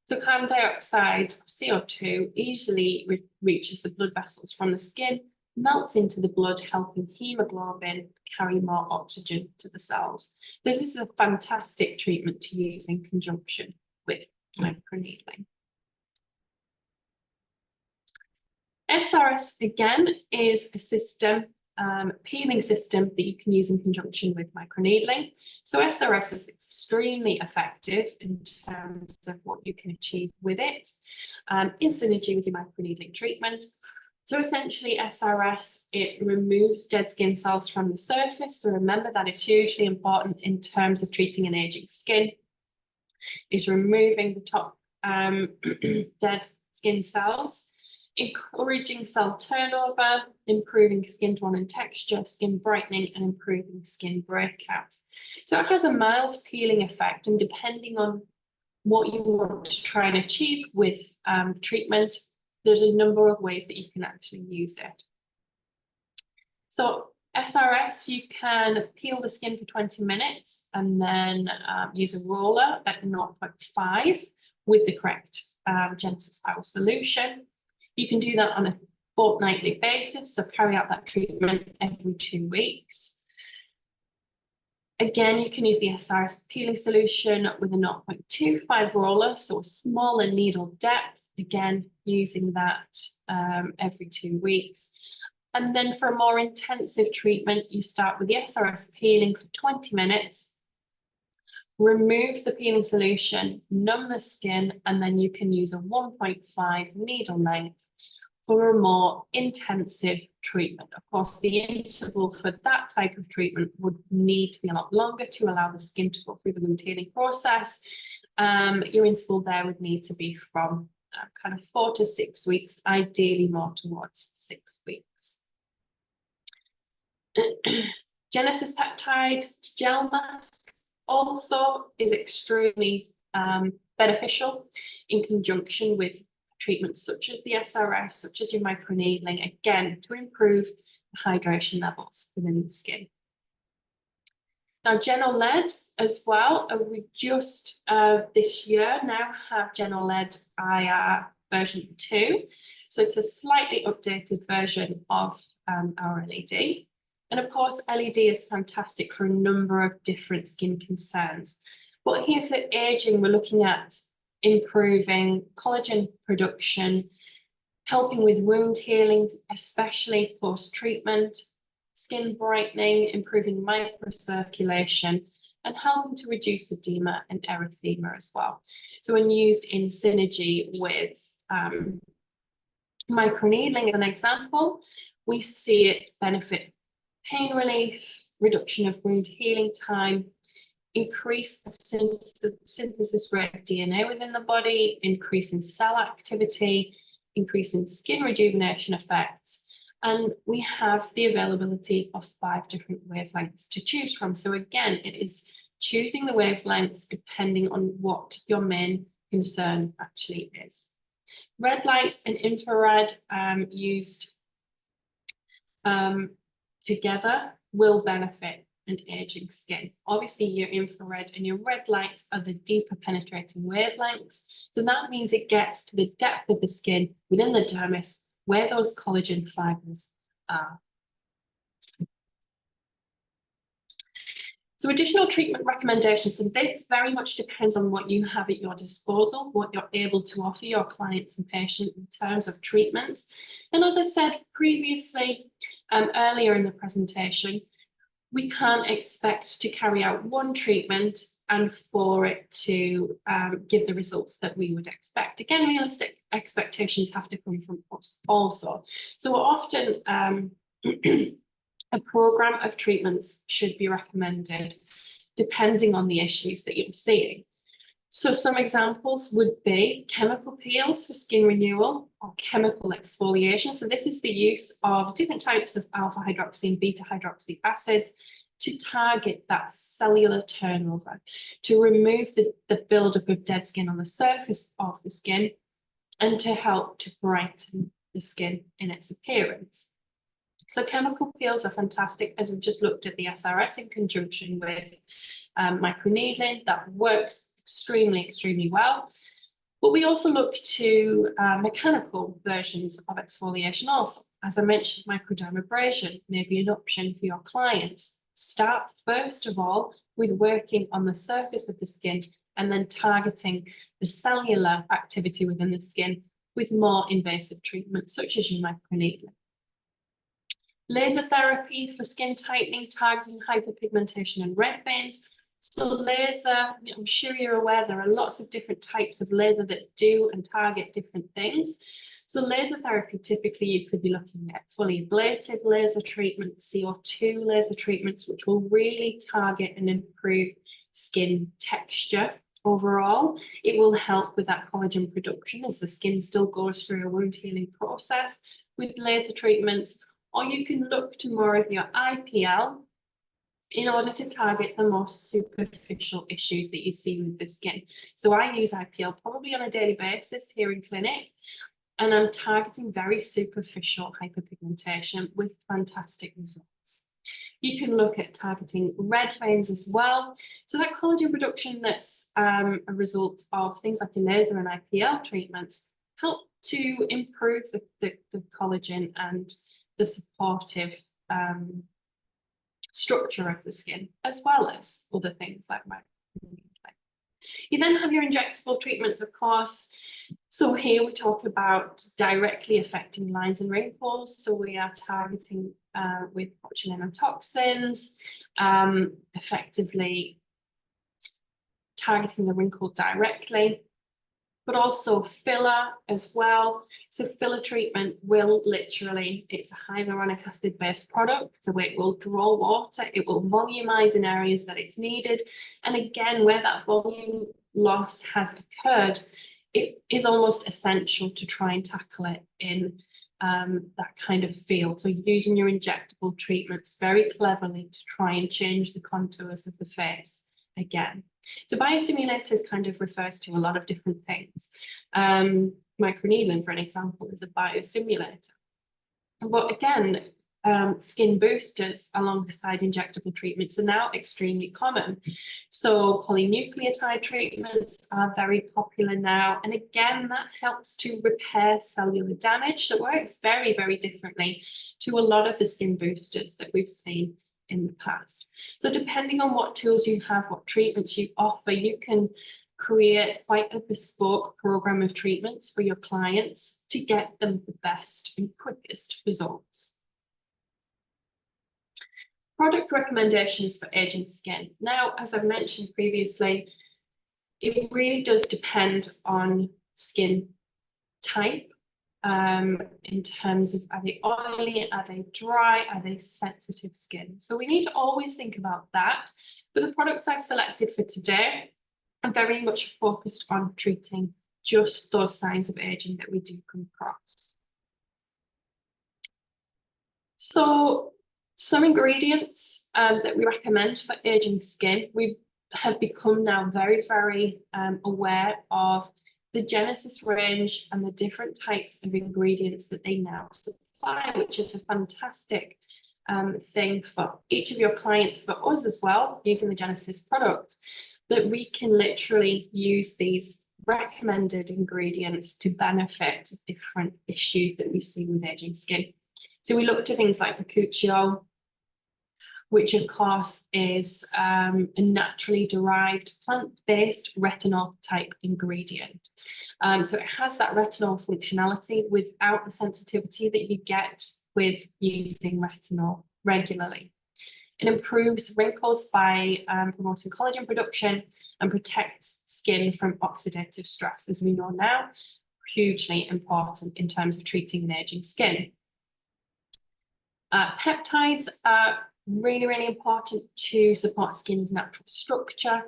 So carbon dioxide, CO2, easily reaches the blood vessels from the skin, melts into the blood, helping hemoglobin carry more oxygen to the cells. This is a fantastic treatment to use in conjunction with microneedling. SRS, again, is a system, peeling system that you can use in conjunction with microneedling. So SRS is extremely effective in terms of what you can achieve with it in synergy with your microneedling treatment. So essentially SRS, it removes dead skin cells from the surface. So remember that is hugely important in terms of treating an aging skin. It's removing the top dead skin cells, encouraging cell turnover, improving skin tone and texture, skin brightening, and improving skin breakouts. So it has a mild peeling effect, and depending on what you want to try and achieve with treatment, there's a number of ways that you can actually use it. So SRS, you can peel the skin for 20 minutes and then use a roller at 0.5 with the correct GENOSYS power solution. You can do that on a fortnightly basis, so carry out that treatment every 2 weeks. Again, you can use the SRS peeling solution with a 0.25 roller, so a smaller needle depth, again, using that every 2 weeks. And then for a more intensive treatment, you start with the SRS peeling for 20 minutes, remove the peeling solution, numb the skin, and then you can use a 1.5 needle length for a more intensive treatment. Of course, the interval for that type of treatment would need to be a lot longer to allow the skin to go through the wound healing process. Your interval there would need to be from kind of 4 to 6 weeks, ideally more towards 6 weeks. GENOSYS peptide gel mask also is extremely beneficial in conjunction with treatments such as the SRS, such as your microneedling, again, to improve the hydration levels within the skin. Now, GenoLed as well, we just this year now have GenoLed IR version 2. So it's a slightly updated version of our LED. And of course, LED is fantastic for a number of different skin concerns. But here for aging, we're looking at improving collagen production, helping with wound healing, especially post-treatment, skin brightening, improving microcirculation, and helping to reduce edema and erythema as well. So when used in synergy with microneedling as an example, we see it benefit pain relief, reduction of wound healing time, increase the synthesis rate of DNA within the body, increase in cell activity, increase in skin rejuvenation effects, and we have the availability of 5 different wavelengths to choose from. So again, it is choosing the wavelengths depending on what your main concern actually is. Red light and infrared used together will benefit an aging skin. Obviously, your infrared and your red light are the deeper penetrating wavelengths. So that means it gets to the depth of the skin within the dermis where those collagen fibers are. So additional treatment recommendations. So this very much depends on what you have at your disposal, what you're able to offer your clients and patients in terms of treatments. And as I said previously, earlier in the presentation, we can't expect to carry out one treatment and for it to give the results that we would expect. Again, realistic expectations have to come from us also. So often a program of treatments should be recommended depending on the issues that you're seeing. So some examples would be chemical peels for skin renewal or chemical exfoliation. So this is the use of different types of alpha hydroxy and beta hydroxy acids to target that cellular turnover, to remove the buildup of dead skin on the surface of the skin and to help to brighten the skin in its appearance. So chemical peels are fantastic, as we've just looked at the SRS in conjunction with microneedling. That works extremely well. But we also look to mechanical versions of exfoliation also. As I mentioned, microdermabrasion may be an option for your clients. Start first of all with working on the surface of the skin and then targeting the cellular activity within the skin with more invasive treatments such as your microneedling. Laser therapy for skin tightening, targeting hyperpigmentation and red veins. So laser, I'm sure you're aware there are lots of different types of laser that do and target different things. So laser therapy, typically you could be looking at fully ablative laser treatments, CO2 laser treatments, which will really target and improve skin texture overall. It will help with that collagen production as the skin still goes through a wound healing process with laser treatments. Or you can look to more of your IPL in order to target the most superficial issues that you see with the skin. So I use IPL probably on a daily basis here in clinic, and I'm targeting very superficial hyperpigmentation with fantastic results. You can look at targeting red veins as well. So that collagen production that's a result of things like laser and IPL treatments help to improve the collagen and the supportive structure of the skin, as well as other things like microneedling. You then have your injectable treatments, of course. So here we talk about directly affecting lines and wrinkles. So we are targeting with botulinum toxins, effectively targeting the wrinkle directly, but also filler as well. So filler treatment will literally, it's a hyaluronic acid based product, so it will draw water, it will volumize in areas that it's needed. And again, where that volume loss has occurred, it is almost essential to try and tackle it in that kind of field. So using your injectable treatments very cleverly to try and change the contours of the face again. So biostimulators kind of refers to a lot of different things. Microneedling, for an example, is a biostimulator. But again, skin boosters alongside injectable treatments are now extremely common. So polynucleotide treatments are very popular now. And again, that helps to repair cellular damage. So it works very, very differently to a lot of the skin boosters that we've seen in the past. So depending on what tools you have, what treatments you offer, you can create quite a bespoke program of treatments for your clients to get them the best and quickest results. Product recommendations for aging skin. Now, as I've mentioned previously, it really does depend on skin type, in terms of, are they oily, are they dry, are they sensitive skin? So we need to always think about that. But the products I've selected for today are very much focused on treating just those signs of aging that we do come across. So some ingredients that we recommend for aging skin, we have become now very, very aware of the GENOSYS range and the different types of ingredients that they now supply, which is a fantastic thing for each of your clients, for us as well, using the GENOSYS product, that we can literally use these recommended ingredients to benefit different issues that we see with aging skin. So we look to things like bakuchiol, which of course is a naturally derived plant-based retinol type ingredient. So it has that retinol functionality without the sensitivity that you get with using retinol regularly. It improves wrinkles by promoting collagen production and protects skin from oxidative stress, as we know now, hugely important in terms of treating and aging skin. Peptides are really, really important to support skin's natural structure.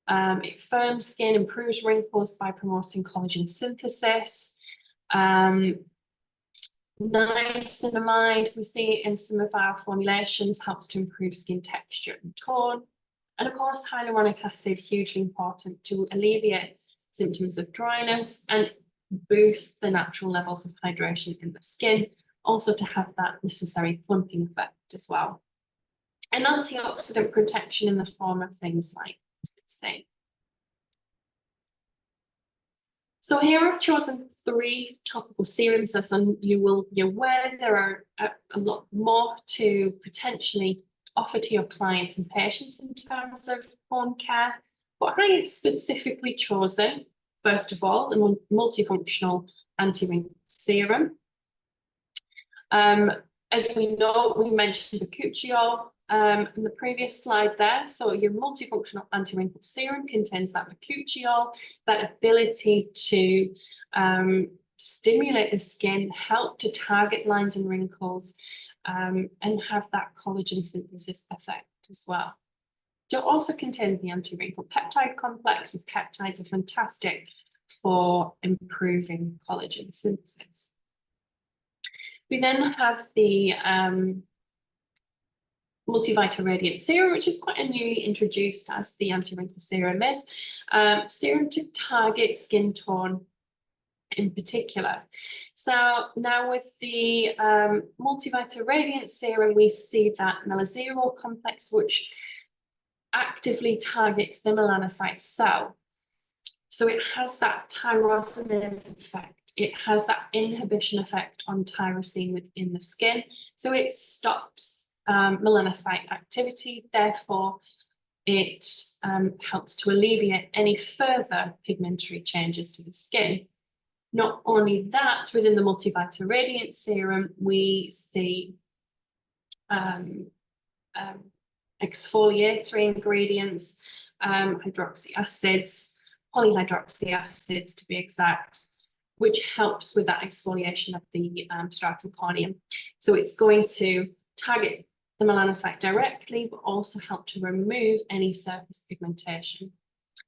It firms skin, improves wrinkles by promoting collagen synthesis. Niacinamide, we see in some of our formulations, helps to improve skin texture and tone. And of course, hyaluronic acid, hugely important to alleviate symptoms of dryness and boost the natural levels of hydration in the skin, also to have that necessary plumping effect as well. And antioxidant protection in the form of things like vitamin C. So here I've chosen 3 topical serums. As you will be aware, there are a lot more to potentially offer to your clients and patients in terms of home care. But I have specifically chosen, first of all, the multifunctional anti-wrinkle serum. As we know, we mentioned bakuchiol in the previous slide there. So your multifunctional anti-wrinkle serum contains that bakuchiol, that ability to stimulate the skin, help to target lines and wrinkles, and have that collagen synthesis effect as well. It also contains the anti-wrinkle peptide complex, and peptides are fantastic for improving collagen synthesis. We then have the Multivita Radiant Serum, which is quite a newly introduced, as the anti-wrinkle serum is, serum to target skin tone in particular. So now with the Multivita Radiant Serum, we see that melazerol complex, which actively targets the melanocyte cell. So it has that tyrosinase effect. It has that inhibition effect on tyrosine within the skin. So it stops melanocyte activity. Therefore, it helps to alleviate any further pigmentary changes to the skin. Not only that, within the Multivita Radiant Serum, we see exfoliatory ingredients, hydroxy acids, polyhydroxy acids to be exact, which helps with that exfoliation of the stratum corneum. So it's going to target the melanocyte directly, but also help to remove any surface pigmentation.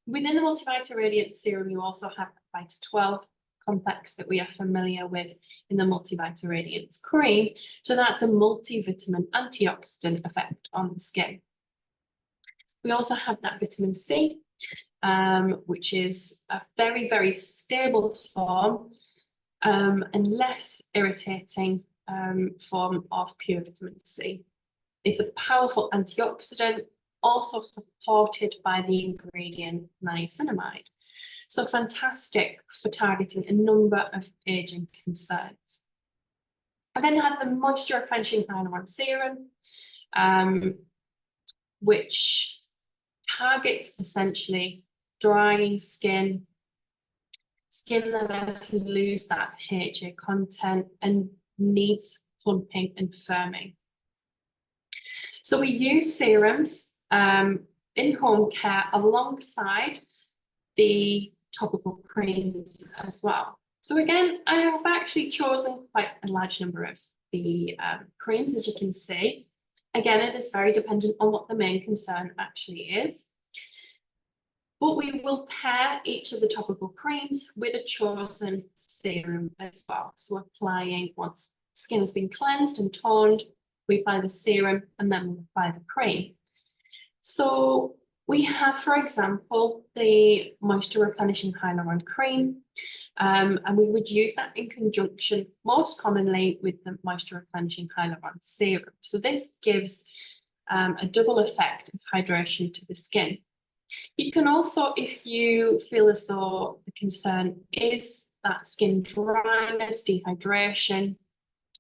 Within the Multivita Radiant Serum, you also have the Vita 12 complex that we are familiar with in the Multivita Radiance Cream. So that's a multivitamin antioxidant effect on the skin. We also have that vitamin C, which is a very, very stable form and less irritating form of pure vitamin C. It's a powerful antioxidant, also supported by the ingredient niacinamide. So fantastic for targeting a number of aging concerns. I then have the Moisture Replenishing Hyaluron Serum, which targets essentially drying skin, skin that has lose that HA content and needs plumping and firming. So we use serums in home care alongside the topical creams as well. So again, I have actually chosen quite a large number of the creams, as you can see. Again, it is very dependent on what the main concern actually is. But we will pair each of the topical creams with a chosen serum as well. So applying, once skin has been cleansed and toned, we apply the serum and then we apply the cream. So we have, for example, the moisture replenishing hyaluronic cream, and we would use that in conjunction most commonly with the moisture replenishing hyaluronic serum. So this gives a double effect of hydration to the skin. You can also, if you feel as though the concern is that skin dryness, dehydration,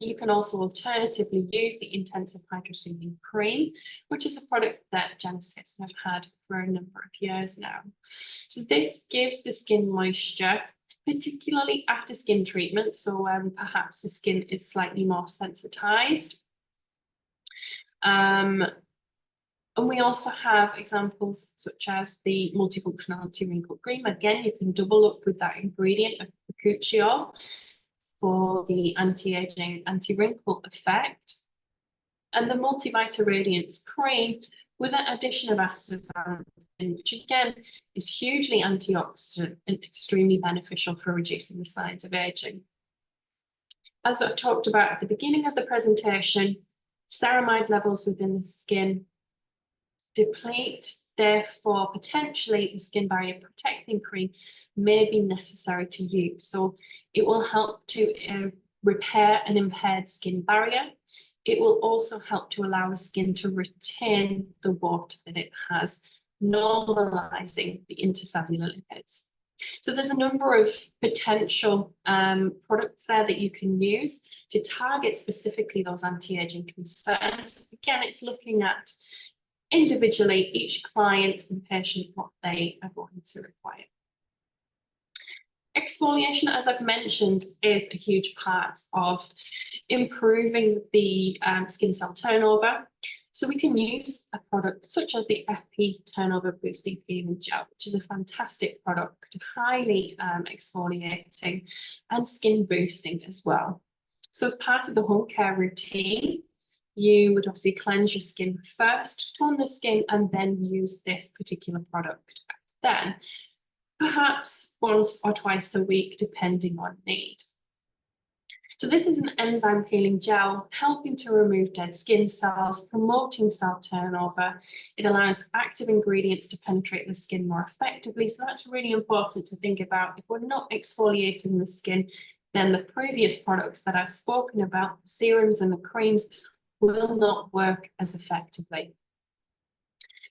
you can also alternatively use the intensive hydrosoothing cream, which is a product that GENOSYS have had for a number of years now. So this gives the skin moisture, particularly after skin treatment. So perhaps the skin is slightly more sensitized. And we also have examples such as the multifunctional anti-wrinkle cream. Again, you can double up with that ingredient of Procucio for the anti-aging, anti-wrinkle effect. And the Multivita Radiance cream with an addition of astaxanthin, which again is hugely antioxidant and extremely beneficial for reducing the signs of aging. As I talked about at the beginning of the presentation, ceramide levels within the skin deplete, therefore potentially the skin barrier protecting cream may be necessary to use. So it will help to repair an impaired skin barrier. It will also help to allow the skin to retain the water that it has, normalizing the intercellular lipids. So there's a number of potential products there that you can use to target specifically those anti-aging concerns. Again, it's looking at individually each client and patient what they are going to require. Exfoliation, as I've mentioned, is a huge part of improving the skin cell turnover. So we can use a product such as the Epi Turnover Boosting Peeling Gel, which is a fantastic product, highly exfoliating and skin boosting as well. So as part of the home care routine, you would obviously cleanse your skin first, tone the skin, and then use this particular product then, perhaps once or twice a week, depending on need. So this is an enzyme peeling gel, helping to remove dead skin cells, promoting cell turnover. It allows active ingredients to penetrate the skin more effectively. So that's really important to think about. If we're not exfoliating the skin, then the previous products that I've spoken about, the serums and the creams, will not work as effectively.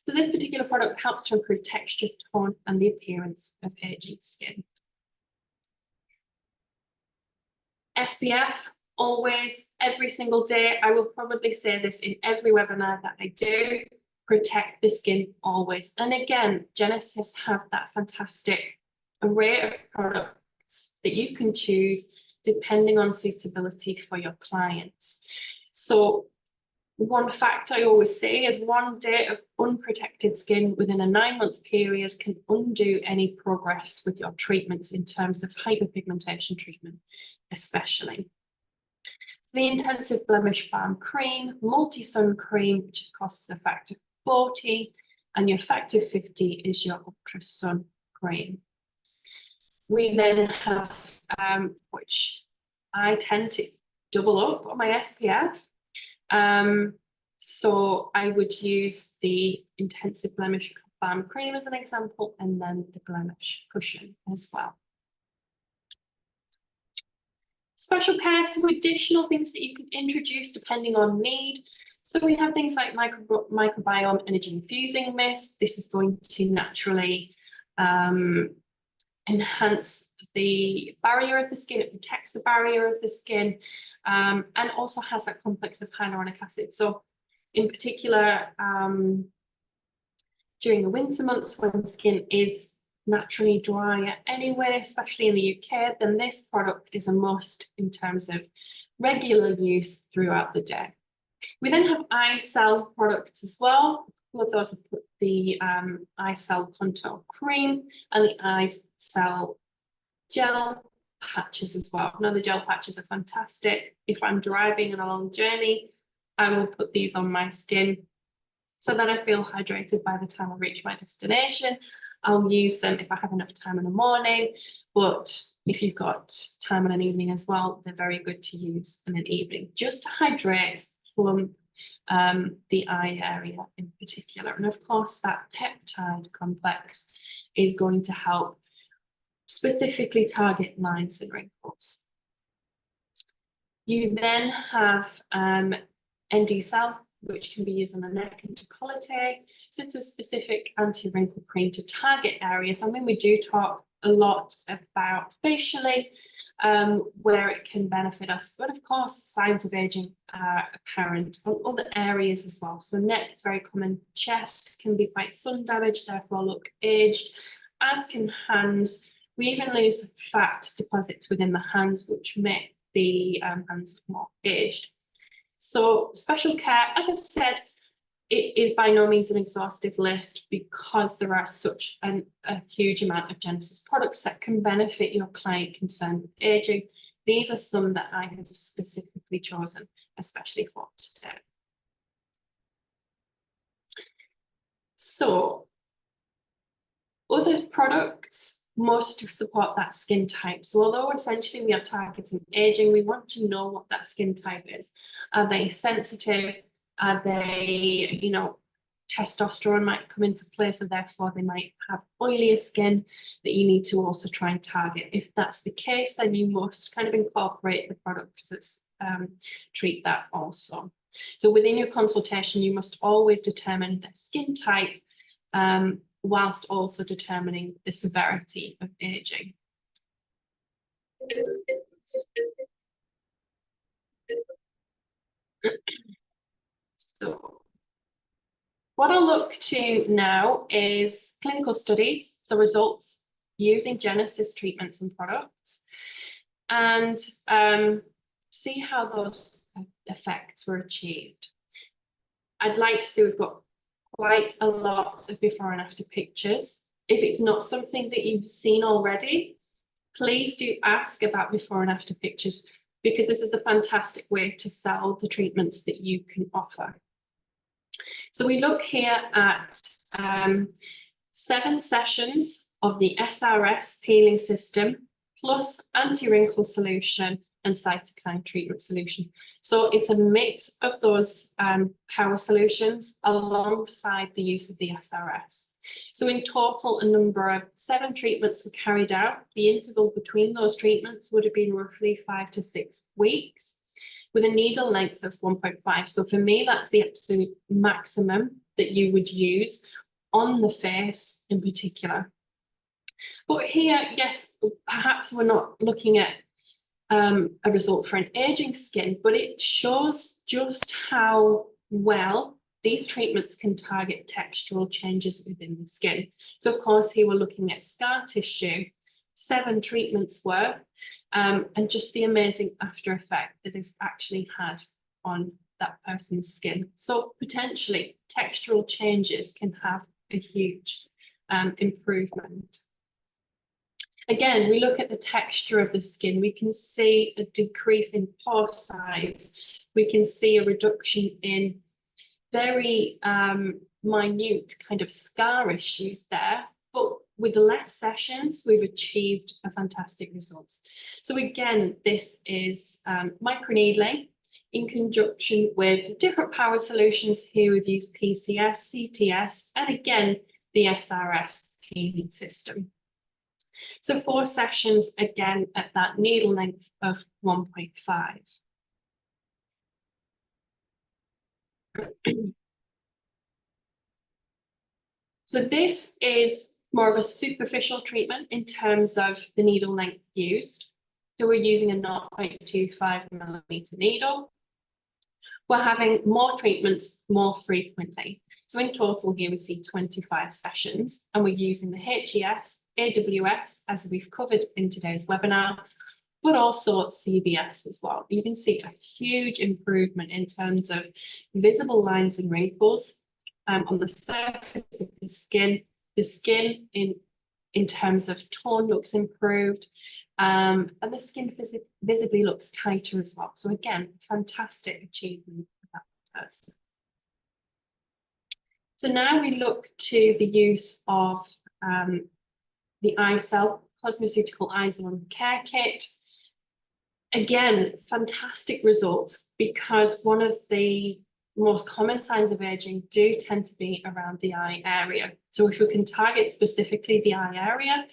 So this particular product helps to improve texture, tone, and the appearance of aging skin. SPF, always, every single day. I will probably say this in every webinar that I do. Protect the skin always. And again, GENOSYS have that fantastic array of products that you can choose depending on suitability for your clients. So one fact I always say is 1 day of unprotected skin within a 9-month period can undo any progress with your treatments in terms of hyperpigmentation treatment, especially. The Intensive Blemish Balm Cream, Multi-Sun Cream, which costs a factor 40, and your factor 50 is your Ultra Sun Cream. We then have, which I tend to double up on my SPF. So I would use the Intensive Blemish Balm Cream as an example, and then the Blemish Cushion as well. Special care, so additional things that you can introduce depending on need. So we have things like microbiome energy infusing mist. This is going to naturally enhance the barrier of the skin. It protects the barrier of the skin, and also has that complex of hyaluronic acid. So in particular, during the winter months when skin is naturally drier anyway, especially in the UK, then this product is a must in terms of regular use throughout the day. We then have eye cell products as well. All of those are the eye cell contour cream and the eye cell gel patches as well. Now the gel patches are fantastic. If I'm driving on a long journey, I will put these on my skin so that I feel hydrated by the time I reach my destination. I'll use them if I have enough time in the morning, but if you've got time in an evening as well, they're very good to use in an evening, just to hydrate, plump the eye area in particular. And of course, that peptide complex is going to help specifically target lines and wrinkles. You then have ND cell, which can be used on the neck and décolleté. So it's a specific anti-wrinkle cream to target areas. I mean, we do talk a lot about facially, where it can benefit us, but of course, the signs of aging are apparent on other areas as well. So neck is very common, chest can be quite sun damaged, therefore look aged, as can hands. We even lose fat deposits within the hands, which make the hands look more aged. So special care, as I've said, it is by no means an exhaustive list because there are such a huge amount of GENOSYS products that can benefit your client concerned with aging. These are some that I have specifically chosen, especially for today. So, other products must support that skin type. So although essentially we are targeting aging, we want to know what that skin type is. Are they sensitive? Are they, you know, testosterone might come into play, so therefore they might have oilier skin that you need to also try and target. If that's the case, then you must kind of incorporate the products that treat that also. So within your consultation, you must always determine the skin type, whilst also determining the severity of aging. So what I'll look to now is clinical studies, so results using GENOSYS treatments and products, and see how those effects were achieved. I'd like to see we've got quite a lot of before and after pictures. If it's not something that you've seen already, please do ask about before and after pictures, because this is a fantastic way to sell the treatments that you can offer. So we look here at 7 sessions of the SRS peeling system plus anti-wrinkle solution and cytokine treatment solution. So it's a mix of those power solutions alongside the use of the SRS. So in total, a number of 7 treatments were carried out. The interval between those treatments would have been roughly 5 to 6 weeks, with a needle length of 1.5. So for me, that's the absolute maximum that you would use on the face in particular. But here, yes, perhaps we're not looking at a result for an aging skin, but it shows just how well these treatments can target textural changes within the skin. So of course, here we're looking at scar tissue, 7 treatments worth, and just the amazing after effect that is actually had on that person's skin. So potentially textural changes can have a huge improvement. Again, we look at the texture of the skin. We can see a decrease in pore size. We can see a reduction in very minute kind of scar issues there. But with less sessions, we've achieved a fantastic results. So again, this is microneedling in conjunction with different power solutions. Here we've used PCS, CTS, and again, the SRS peeling system. So 4 sessions, again, at that needle length of 1.5. So this is more of a superficial treatment in terms of the needle length used. So we're using a 0.25mm needle. we're having more treatments more frequently. So in total here we see 25 sessions, and we're using the HES, AWS, as we've covered in today's webinar, but also CBS as well. You can see a huge improvement in terms of visible lines and wrinkles on the surface of the skin. The skin in terms of tone looks improved, and the skin visibly looks tighter as well. So again, fantastic achievement for that person. So now we look to the use of the iCell Cosmeceutical Eye Zone Care Kit. Again, fantastic results, because one of the most common signs of aging do tend to be around the eye area. So if we can target specifically the eye area,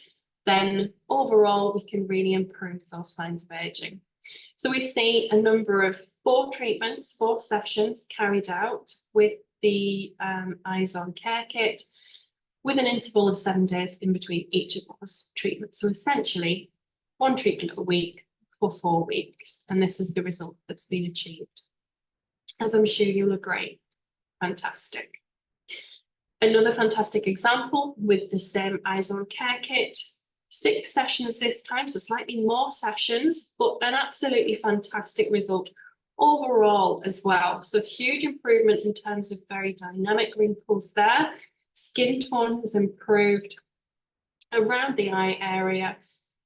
then overall we can really improve those signs of aging. So we see a number of 4 treatments, 4 sessions carried out with the Eye Zone Care Kit, with an interval of 7 days in between each of those treatments. So essentially 1 treatment a week for 4 weeks, and this is the result that's been achieved, as I'm sure you'll agree. Fantastic. Another fantastic example with the same Eye Zone Care Kit, 6 sessions this time, so slightly more sessions, but an absolutely fantastic result overall as well. So huge improvement in terms of very dynamic wrinkles there. Skin tone has improved around the eye area,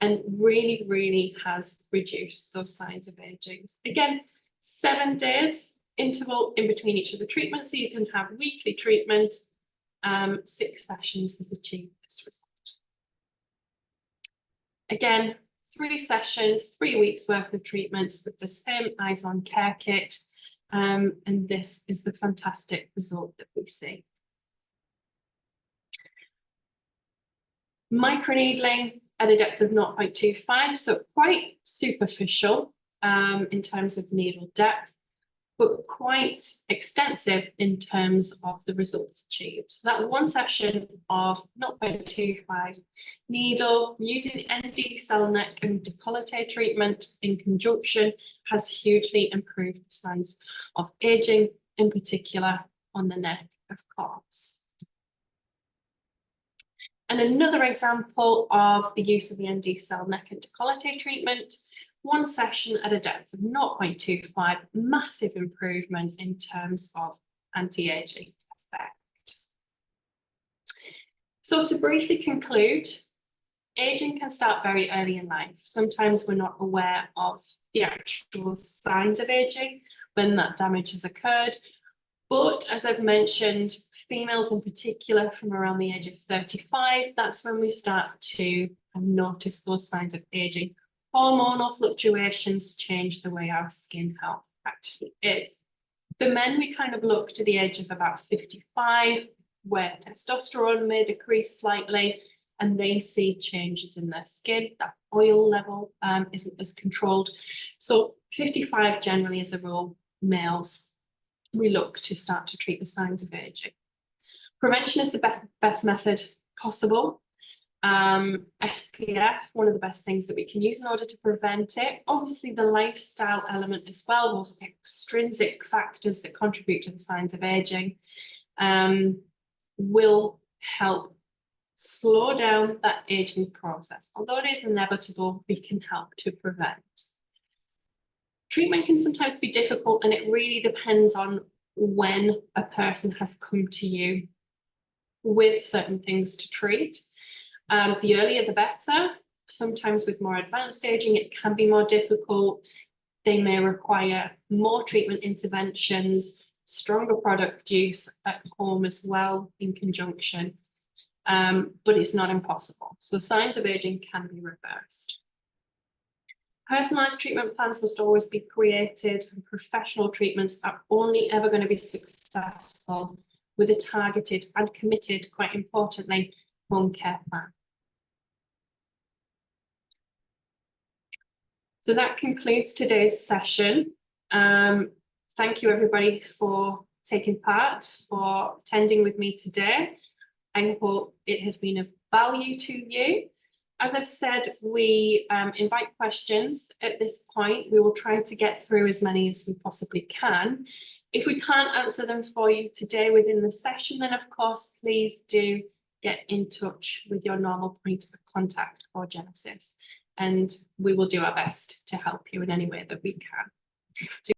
and really, really has reduced those signs of aging. Again, 7 days interval in between each of the treatments, so you can have weekly treatment. 6 sessions has achieved this result. Again, 3 sessions, 3 weeks worth of treatments with the same Eye Zone Care Kit, and this is the fantastic result that we see. Microneedling at a depth of 0.25, so quite superficial in terms of needle depth, but quite extensive in terms of the results achieved. So that 1 session of 0.25 needle using the ND cell neck and décolleté treatment in conjunction has hugely improved the signs of aging, in particular on the neck, of course. And another example of the use of the ND cell neck and décolleté treatment, 1 session at a depth of 0.25, massive improvement in terms of anti-aging effect. So to briefly conclude, aging can start very early in life. Sometimes we're not aware of the actual signs of aging when that damage has occurred. But as I've mentioned, females in particular from around the age of 35, that's when we start to notice those signs of aging. Hormonal fluctuations change the way our skin health actually is. For men, we kind of look to the age of about 55, where testosterone may decrease slightly, and they see changes in their skin. That oil level isn't as controlled. So 55 generally as a rule, males, we look to start to treat the signs of aging. Prevention is the best method possible. SPF, one of the best things that we can use in order to prevent it. Obviously the lifestyle element as well, those extrinsic factors that contribute to the signs of aging, will help slow down that aging process. Although it is inevitable, we can help to prevent. Treatment can sometimes be difficult, and it really depends on when a person has come to you with certain things to treat. The earlier the better. Sometimes with more advanced aging, it can be more difficult. They may require more treatment interventions, stronger product use at home as well in conjunction, but it's not impossible. So signs of aging can be reversed. Personalised treatment plans must always be created, and professional treatments are only ever going to be successful with a targeted and committed, quite importantly, home care plan. So that concludes today's session. Thank you everybody for taking part, for attending with me today. I hope it has been of value to you. As I've said, we invite questions at this point. We will try to get through as many as we possibly can. If we can't answer them for you today within the session, then of course, please do get in touch with your normal point of contact for GENOSYS, and we will do our best to help you in any way that we can.